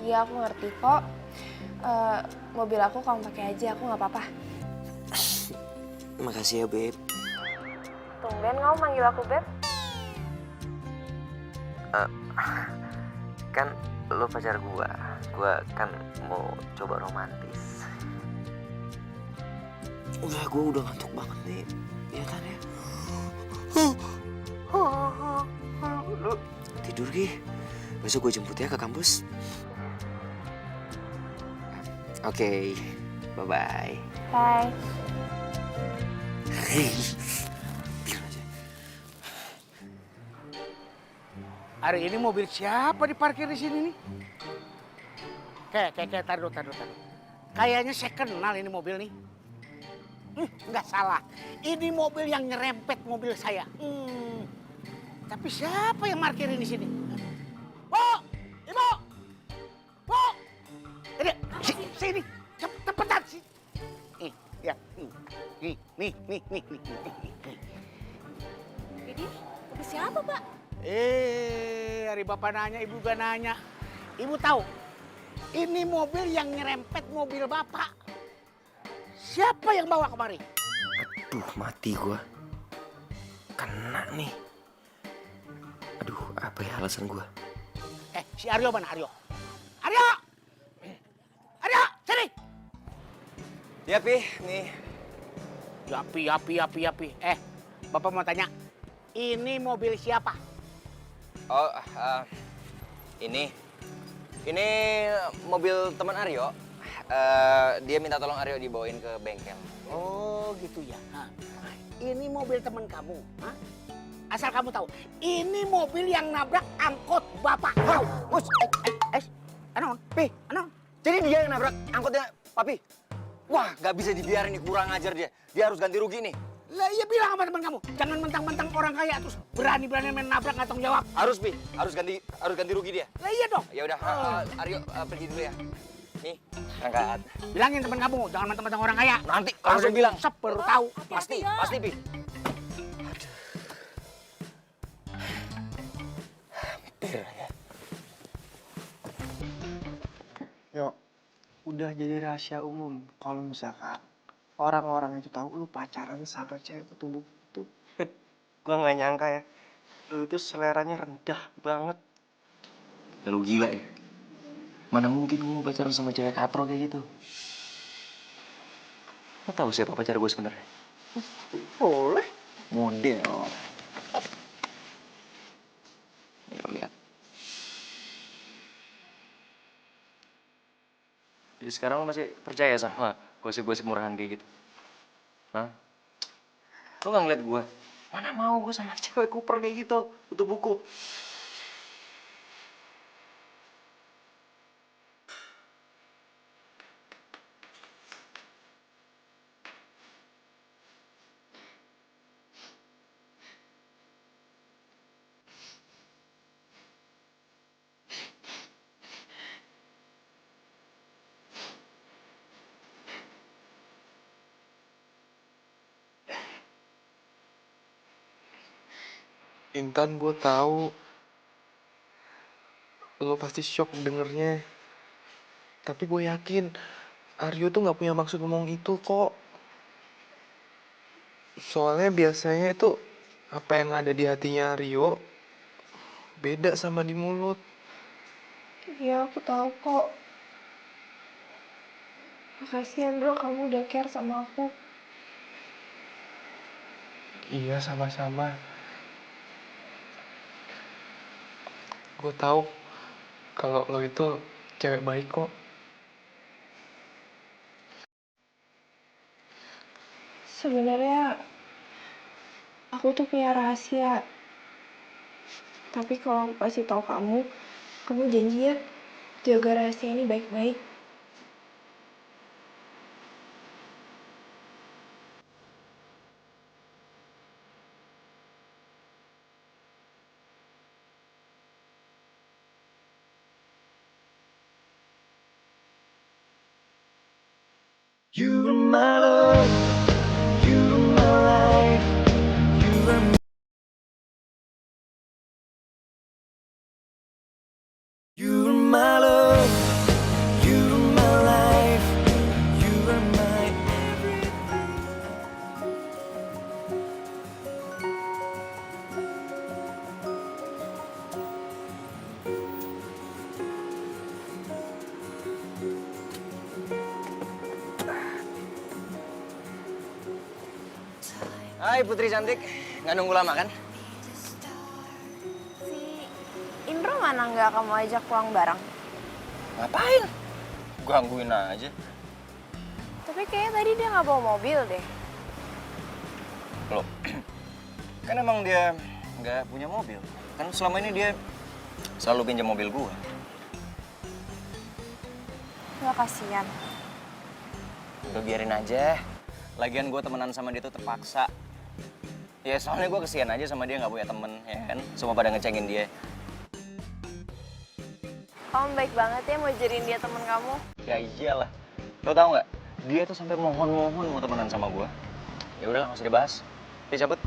Iya, aku ngerti kok. Mobil aku kamu pakai aja, aku nggak apa-apa. Makasih ya, Beb. Tumben kamu manggil aku Beb. Kan lo pacar gue kan mau coba romantis. Gue udah ngantuk banget nih, ya kan ya? Lu tidur Gi, besok gue jemput ya ke kampus. Oke, bye-bye. Bye. Hari ini mobil siapa diparkir di sini nih? Kayak taruh. Kayaknya saya kenal ini mobil nih. Nggak salah. Ini mobil yang nyerempet mobil saya. Tapi siapa yang parkirin di sini? Bu! Ibu! Bu! Ini, sini. Cepetan sih. Ya. Nih. Ini mobil siapa, Pak? Hari Bapak nanya, Ibu gak nanya. Ibu tahu, ini mobil yang nyerempet mobil Bapak. Siapa yang bawa kemari? Aduh, mati gue. Kena nih. Aduh, apa ya alasan gue? Si Aryo mana, Aryo? Aryo, sini. Ya, Pi, nih. Yapi. Bapak mau tanya, ini mobil siapa? Oh, ini mobil teman Aryo. Dia minta tolong Aryo dibawain ke bengkel. Oh, gitu ya. Ini mobil teman kamu. Asal kamu tahu, ini mobil yang nabrak angkot Bapak. Bos, Anon. jadi dia yang nabrak angkotnya Papi. Wah, gak bisa dibiarin nih, kurang ajar dia. Dia harus ganti rugi nih. Lah iya bilang sama teman kamu, jangan mentang-mentang orang kaya terus berani-berani main nabrak nggak tanggung jawab. Harus, Pi. Harus ganti rugi dia. Lah iya dong. Ya udah, Aryo pergi dulu ya. Nih, angkat. Bilangin teman kamu, jangan mentang-mentang orang kaya. Nanti langsung bilang. Baru tahu. Pasti, Pi. Hampir ya. Yo, udah jadi rahasia umum kalau misalkan orang-orang itu tahu lu pacaran sama cewek petumbuk itu. Gua nggak nyangka ya, lu itu seleranya rendah banget. Ya, lu gila ya? Mana mungkin gue pacaran sama cewek katro kayak gitu? Lo tahu siapa pacar gue sebenarnya? Boleh. Model. Ya, lihat. Jadi sekarang lo masih percaya sama gosip-gosip murahan kayak gitu? Hah? Lo nggak ngeliat gue? Mana mau gue sama cewek kuper kayak gitu, butuh buku. Intan, gue tahu lo pasti shock dengernya. Tapi gue yakin Aryo tuh nggak punya maksud ngomong itu kok. Soalnya biasanya itu apa yang ada di hatinya Aryo beda sama di mulut. Iya, aku tahu kok. Makasih Andro, kamu udah care sama aku. Iya, sama-sama. Gue tahu kalau lo itu cewek baik kok. Sebenarnya aku tuh punya rahasia. Tapi kalau aku kasih tahu kamu janji ya jaga rahasia ini baik-baik. You're my love, you're my life, you are my. You're my love, you're my life, you are my everything. Hai Putri cantik, nggak nunggu lama kan? Si Indro mana nggak kamu ajak pulang bareng? Ngapain? Gangguin aja. Tapi kayaknya tadi dia nggak bawa mobil deh. Loh, kan emang dia nggak punya mobil. Kan selama ini dia selalu pinjam mobil gua. Nggak kasihan. Udah biarin aja. Lagian gue temenan sama dia tuh terpaksa. Ya soalnya gue kesian aja sama dia nggak punya temen, ya kan? Semua pada ngecengin dia. Kamu baik banget ya mau jadiin dia temen kamu. Ya iyalah. Lo tau nggak? Dia tuh sampai mohon-mohon mau temenan sama gue. Ya udah nggak usah dibahas. Dia cabut.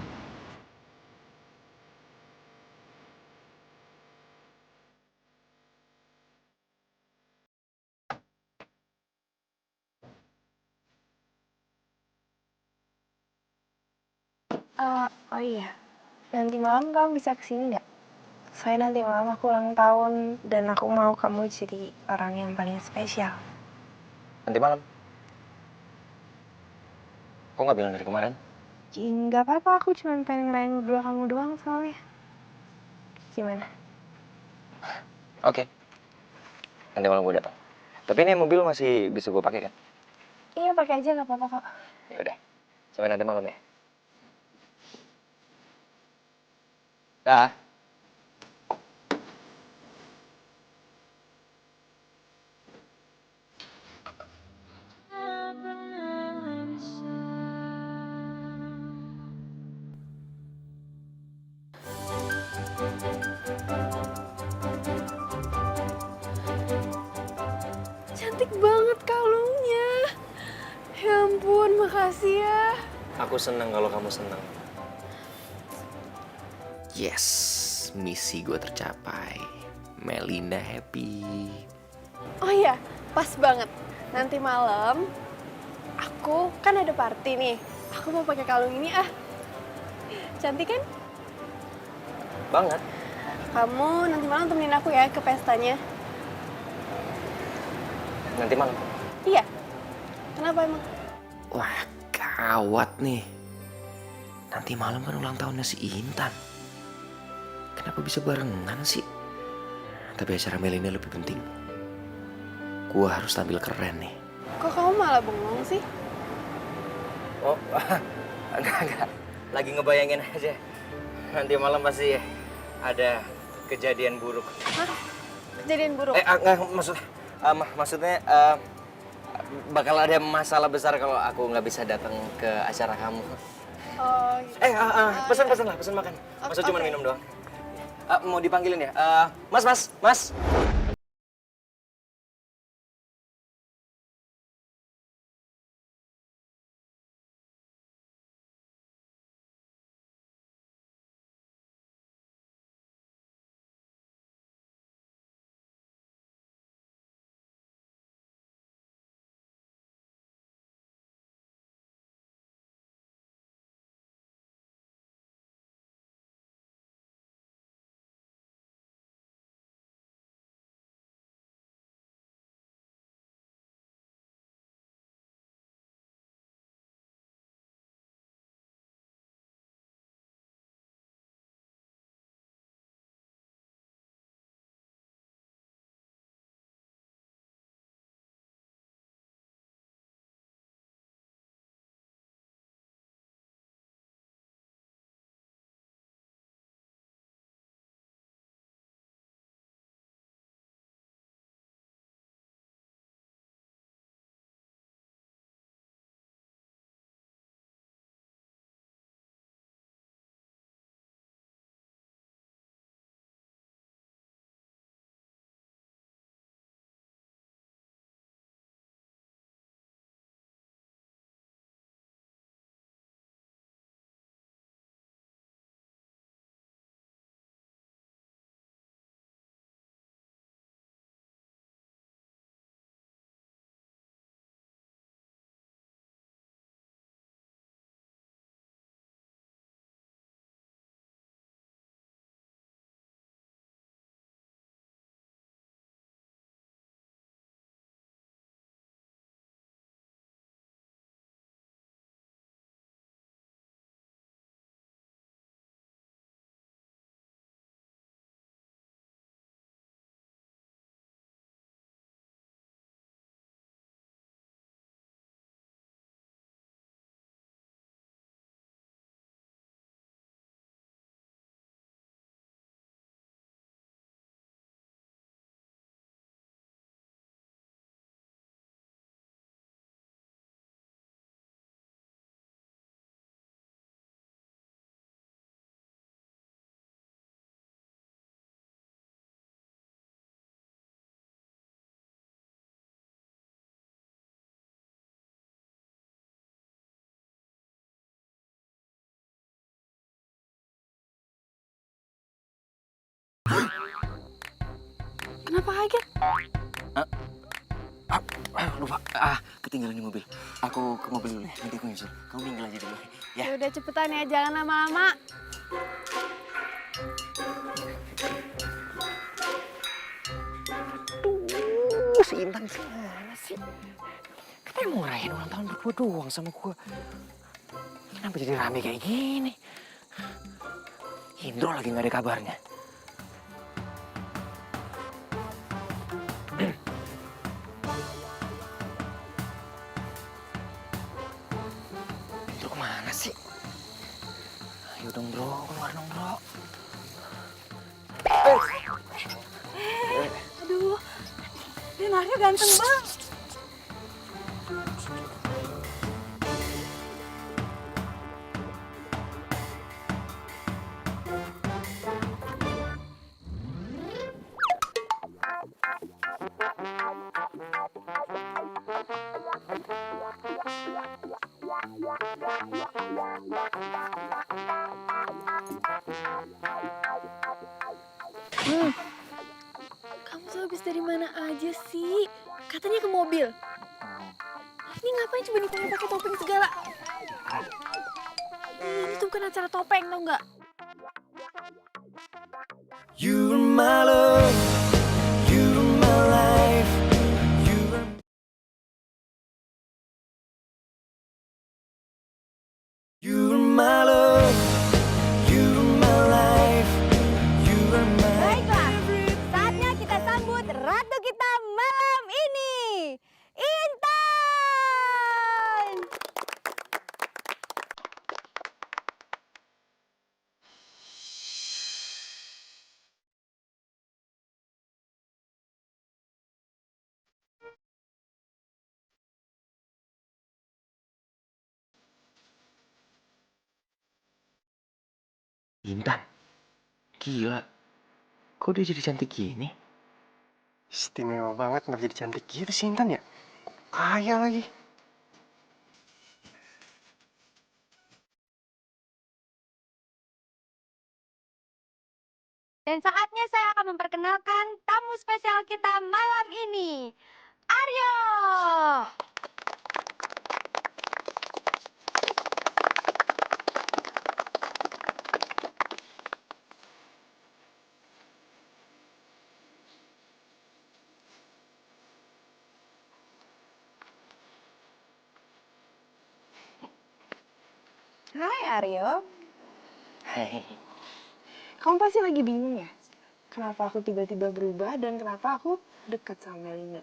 Oh iya, nanti malam kamu bisa kesini nggak? Soalnya nanti malam aku ulang tahun dan aku mau kamu jadi orang yang paling spesial. Nanti malam. Kok nggak bilang dari kemarin? Nggak apa-apa, aku cuma pengen ngerayain berdua kamu doang soalnya. Gimana? Oke. Nanti malam gue datang. Tapi ini mobil masih bisa gue pakai kan? Iya, pakai aja nggak apa-apa kok. Ya udah. Sampai nanti malam ya. Dah. Cantik banget kalungnya. Ya ampun, makasih ya. Aku senang kalau kamu senang. Yes, misi gue tercapai. Melinda happy. Oh iya, pas banget. Nanti malam aku kan ada party nih. Aku mau pakai kalung ini ah. Cantik kan? Banget. Kamu nanti malam temenin aku ya ke pestanya. Nanti malam. Iya. Kenapa emang? Wah, gawat nih. Nanti malam kan ulang tahunnya si Intan. Kenapa bisa barengan sih? Tapi acara Melinda lebih penting. Gua harus tampil keren nih. Kok kamu malah bengong sih? Oh, enggak. Lagi ngebayangin aja. Nanti malam pasti ada kejadian buruk. Hah? Kejadian buruk? Enggak, maksudnya bakal ada masalah besar kalau aku nggak bisa datang ke acara kamu. Oh, gitu. Pesan makan. Masa cuma minum doang. Mau dipanggilin ya? Mas. Kenapa kaget? Lupa. Ketinggalan di mobil. Aku ke mobil dulu ya. Nanti aku nyusul. Kamu minggir aja dulu. Ya. Ya udah cepetan ya, jangan lama-lama. Si Intan gimana sih? Katanya mau ngerayain ulang tahun berdua doang sama gua. Kenapa jadi rame kayak gini? Indro lagi nggak ada kabarnya. Indro kemana sih? Ayo dong bro, keluar dong bro. Aduh, Leonardo ganteng banget. Kamu tuh habis dari mana aja sih? Katanya ke mobil. Ini ngapain cuma ditanya pakai topeng segala? Ini tuh bukan acara topeng, tau nggak? You are my love, you are my life, you are... You are my love, you are my life, you are my... Baiklah, saatnya kita sambut ratu kita malam ini, Intan! Intan, gila. Kok dia jadi cantik gini? Istimewa banget, kenapa jadi cantik gitu sih Intan ya? Kaya lagi. Dan saatnya saya akan memperkenalkan tamu spesial kita malam ini, Aryo! Hai Aryo, Hei, kamu pasti lagi bingung ya? Kenapa aku tiba-tiba berubah dan kenapa aku dekat sama Melinda?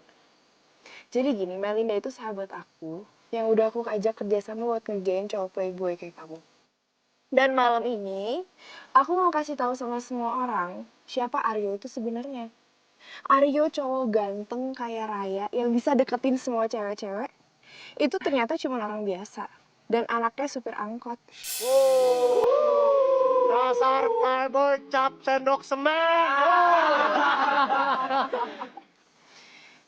Jadi gini, Melinda itu sahabat aku yang udah aku ajak kerjasama buat ngerjain cowok playboy kayak kamu. Dan malam ini, aku mau kasih tahu sama semua orang siapa Aryo itu sebenarnya. Aryo cowok ganteng kaya raya yang bisa deketin semua cewek-cewek. Itu ternyata cuma orang biasa. Dan anaknya supir angkot. Dasar playboy cap sendok semen.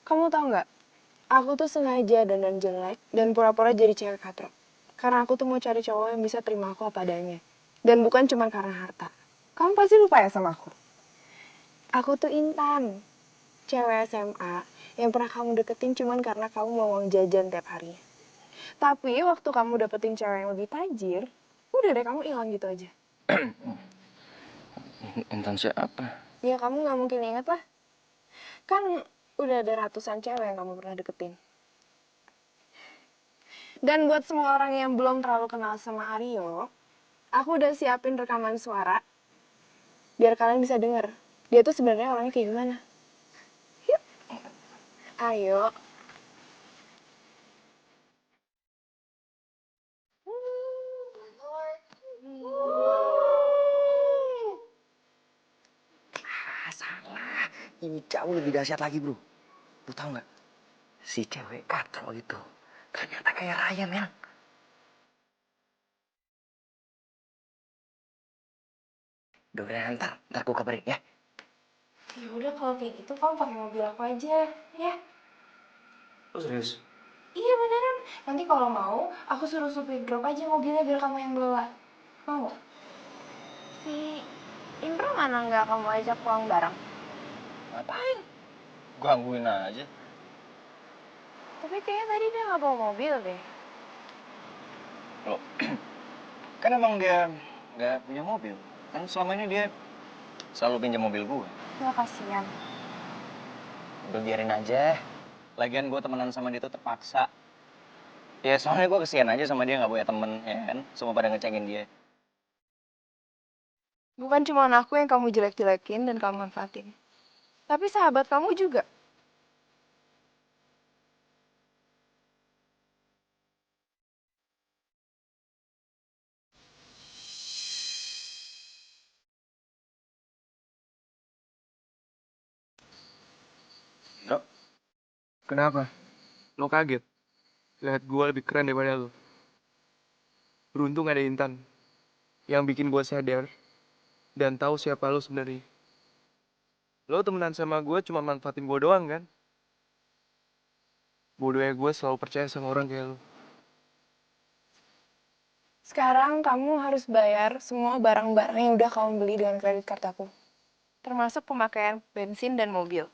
Kamu tau nggak? Aku tuh sengaja dandan jelek dan pura-pura jadi cewek katro. Karena aku tuh mau cari cowok yang bisa terima aku apa adanya. Dan bukan cuma karena harta. Kamu pasti lupa ya sama aku? Aku tuh Intan. Cewek SMA yang pernah kamu deketin cuman karena kamu mau uang jajan tiap harinya. Tapi waktu kamu dapetin cewek yang lebih tajir, udah deh kamu hilang gitu aja. Intan siapa? Ya kamu nggak mungkin inget lah. Kan udah ada ratusan cewek yang kamu pernah deketin. Dan buat semua orang yang belum terlalu kenal sama Aryo, aku udah siapin rekaman suara biar kalian bisa denger dia tuh sebenarnya orangnya kayak gimana. Yuk. Ayo. Salah. Ini jauh lebih dahsyat lagi bro. Lu tau nggak? Si cewek katro itu ternyata kayak Ryan yang. Udah, ntar gue kabarin ya. Ya udah kalau kayak gitu kamu pakai mobil aku aja, ya. Oh serius? Iya beneran. Nanti kalau mau, aku suruh supir drop aja mobilnya biar kamu yang bawa. Mau? Si Indro mana nggak kamu ajak pulang bareng? Ngapain? Gangguin aja. Tapi kayaknya tadi dia nggak bawa mobil deh. Loh, kan emang dia nggak punya mobil. Kan selama ini dia selalu pinjam mobil gue. Wah, kasihan. Udah biarin aja. Lagian gue temenan sama dia tuh terpaksa. Ya soalnya gue kesian aja sama dia nggak punya temen, ya kan? Semua pada ngecengin dia. Bukan cuma aku yang kamu jelek-jelekin dan kamu manfaatin. Tapi sahabat kamu juga. Bro, kenapa? Lo kaget? Lihat gue lebih keren daripada lo. Beruntung ada Intan yang bikin gue sadar dan tahu siapa lo sebenarnya. Lo temenan sama gue cuma manfaatin gue doang kan? Bodohnya gue selalu percaya sama orang kayak lo. Sekarang kamu harus bayar semua barang-barang yang udah kamu beli dengan kredit card aku. Termasuk pemakaian bensin dan mobil.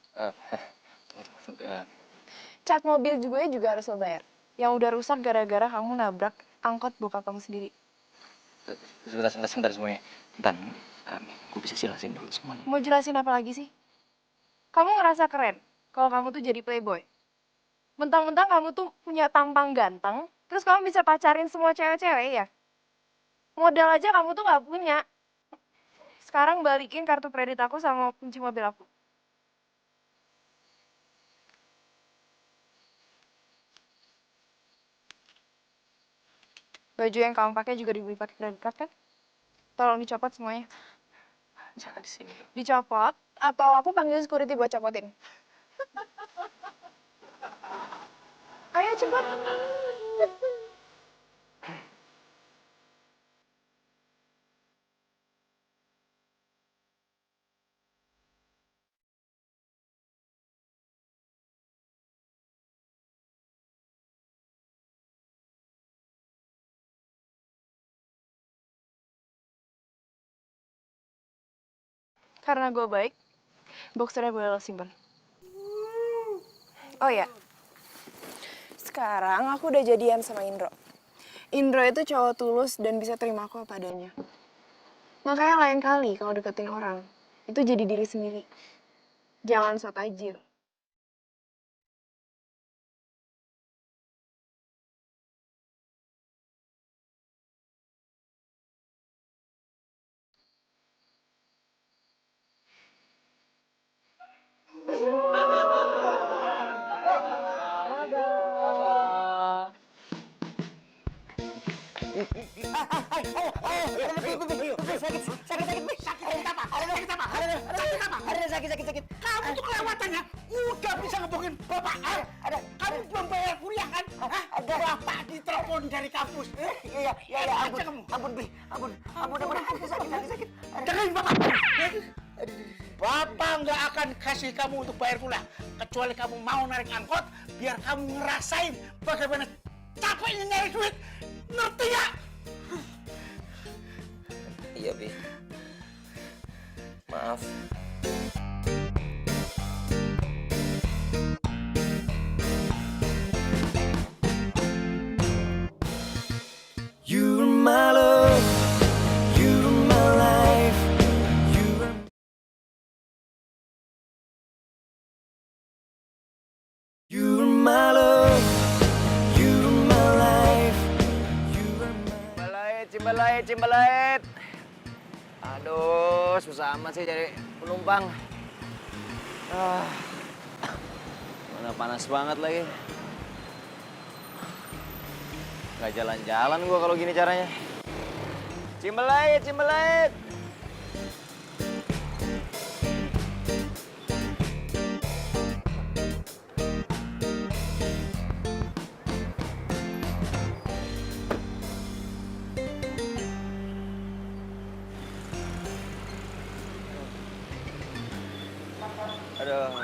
Cat mobil juga harus lo bayar. Yang udah rusak gara-gara kamu nabrak angkot bokap kamu sendiri. Sebentar semuanya. Intan, gue bisa jelasin dulu semuanya. Mau jelasin apa lagi sih? Kamu ngerasa keren kalau kamu tuh jadi playboy. Mentang-mentang kamu tuh punya tampang ganteng, terus kamu bisa pacarin semua cewek-cewek ya? Modal aja kamu tuh nggak punya. Sekarang balikin kartu kredit aku sama kunci mobil aku. Baju yang kamu pakai juga dibeli pakai kredit card kan? Tolong dicopot semuanya. Jangan di sini. Dicopot atau aku panggil security buat copotin. Ayo cepat. Karena gue baik, boxernya boleh lo simpen. Oh ya, sekarang aku udah jadian sama Indro. Indro itu cowok tulus dan bisa terima aku apa adanya. Makanya lain kali kalau deketin orang, itu jadi diri sendiri. Jangan sok tajir. Sakit. Kamu tuh kelewatannya udah bisa ngebohongin bapak. Kamu belum bayar kuliah kan? Bapak ditelepon dari kampus. Iya, ampun, Bi. Ampun, sakit. Dengerin bapak. Bapak nggak akan kasih kamu untuk bayar kuliah. Kecuali kamu mau narik angkot, biar kamu ngerasain bagaimana capeknya nyari duit. Ngerti ya? Iya, Bi. Maaf. You're my love, you're my life, you're my love, you're my life, Cimbalait. Aduh, susah amat sih cari penumpang. Mana panas banget lagi. Gak jalan-jalan gua kalau gini caranya. Cimbalait. Aduh.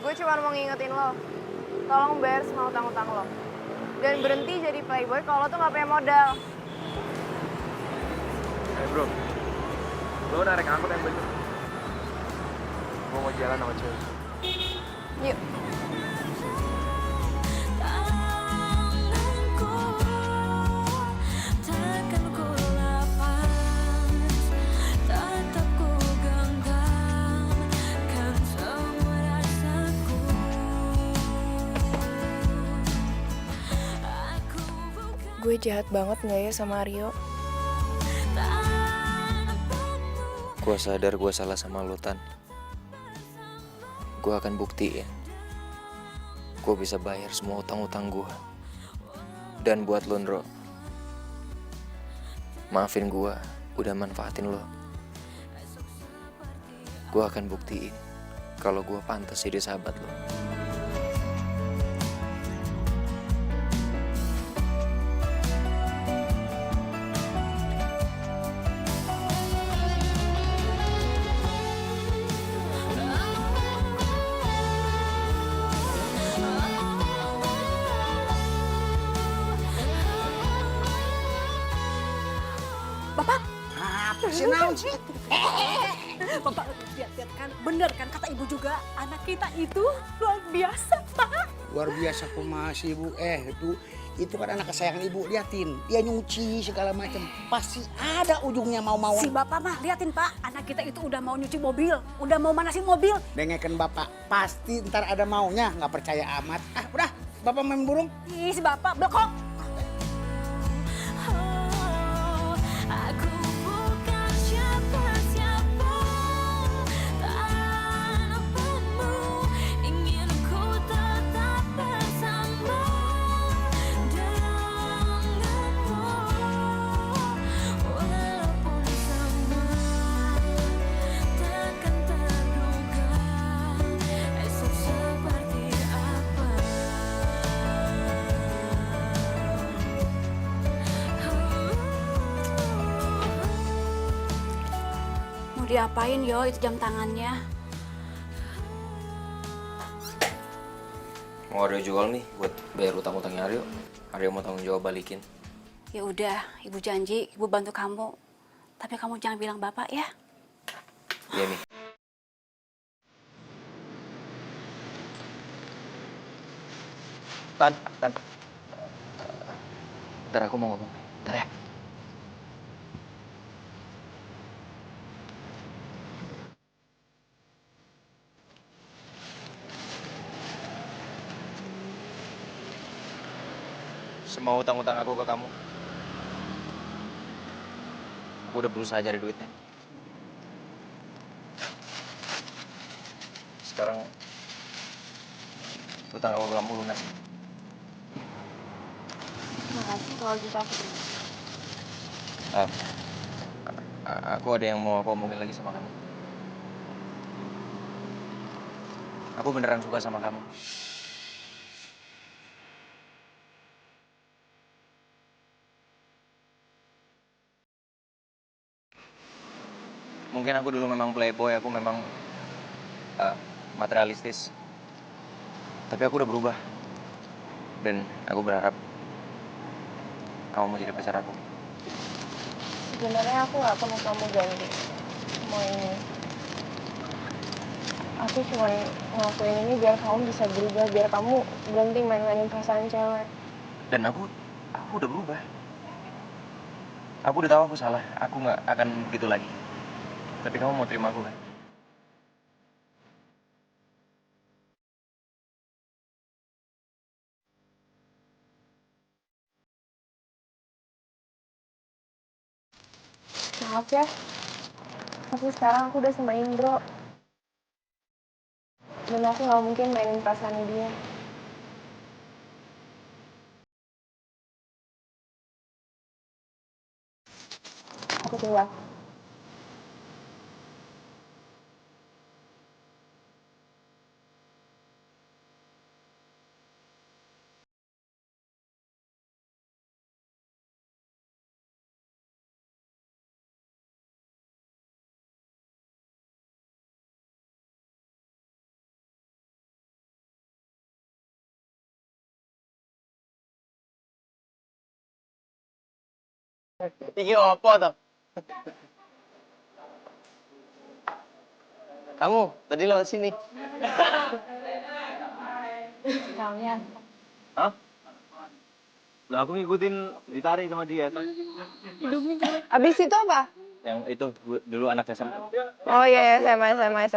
Gue cuma mau ngingetin lo, tolong bayar semua utang-utang lo. Dan berhenti jadi playboy kalau lo tuh gak punya modal. Bro, lo narik angkot yang bener. Gue mau jalan sama cewek. Yuk. Gue jahat banget nggak ya sama Aryo? Gue sadar gue salah sama lo, Tan. Gue akan buktiin. Gue bisa bayar semua utang-utang gue. Dan buat lo, Ndro, maafin gue udah manfaatin lo. Gue akan buktiin kalau gue pantas jadi sahabat lo. Bapak, Apa sih, Naon? Bapak lihat kan, bener kan kata ibu juga, anak kita itu luar biasa, Pak. Luar biasa kumaha si ibu. Itu kan anak kesayangan ibu. Liatin, dia nyuci segala macam. Pasti ada ujungnya mau-mauan. Si Bapak mah, liatin Pak, anak kita itu udah mau nyuci mobil, udah mau manasin mobil. Dengerin Bapak, pasti ntar ada maunya. Nggak percaya amat. Ah, udah, Bapak main burung. Ih, si Bapak blokok. Mau diapain yo itu jam tangannya? Mau Aryo jual nih buat bayar utang-utangnya Aryo. Aryo mau tanggung jawab balikin. Ya udah, ibu janji, ibu bantu kamu. Tapi kamu jangan bilang Bapak ya. Iya nih. Tan. Ntar aku mau ngomong. Ntar ya. Semua utang-utang aku ke kamu. Aku udah berusaha cari duitnya. Sekarang utang aku ke kamu lunas. Makasih kalau gitu aku. Aku ada yang mau aku omongin lagi sama kamu. Aku beneran suka sama kamu. Mungkin aku dulu memang playboy, aku memang materialistis. Tapi aku udah berubah. Dan aku berharap kamu mau jadi pacar aku. Sebenarnya aku nggak perlu kamu ganti semua ini. Aku cuma ngelakuin ini biar kamu bisa berubah, biar kamu berhenti main-mainin perasaan cewek. Dan aku udah berubah. Aku udah tahu aku salah. Aku nggak akan begitu lagi. Tapi kamu mau terima aku kan? Maaf ya, tapi sekarang aku udah sama Indro. Dan aku nggak mungkin mainin perasaan dia. Aku tinggal. Iki opo toh? Kamu tadi lewat sini. Kalian. Hah? Lah aku ngikutin ditarik sama dia. Abis itu apa? Yang itu dulu anak SMA. Oh iya, SMA.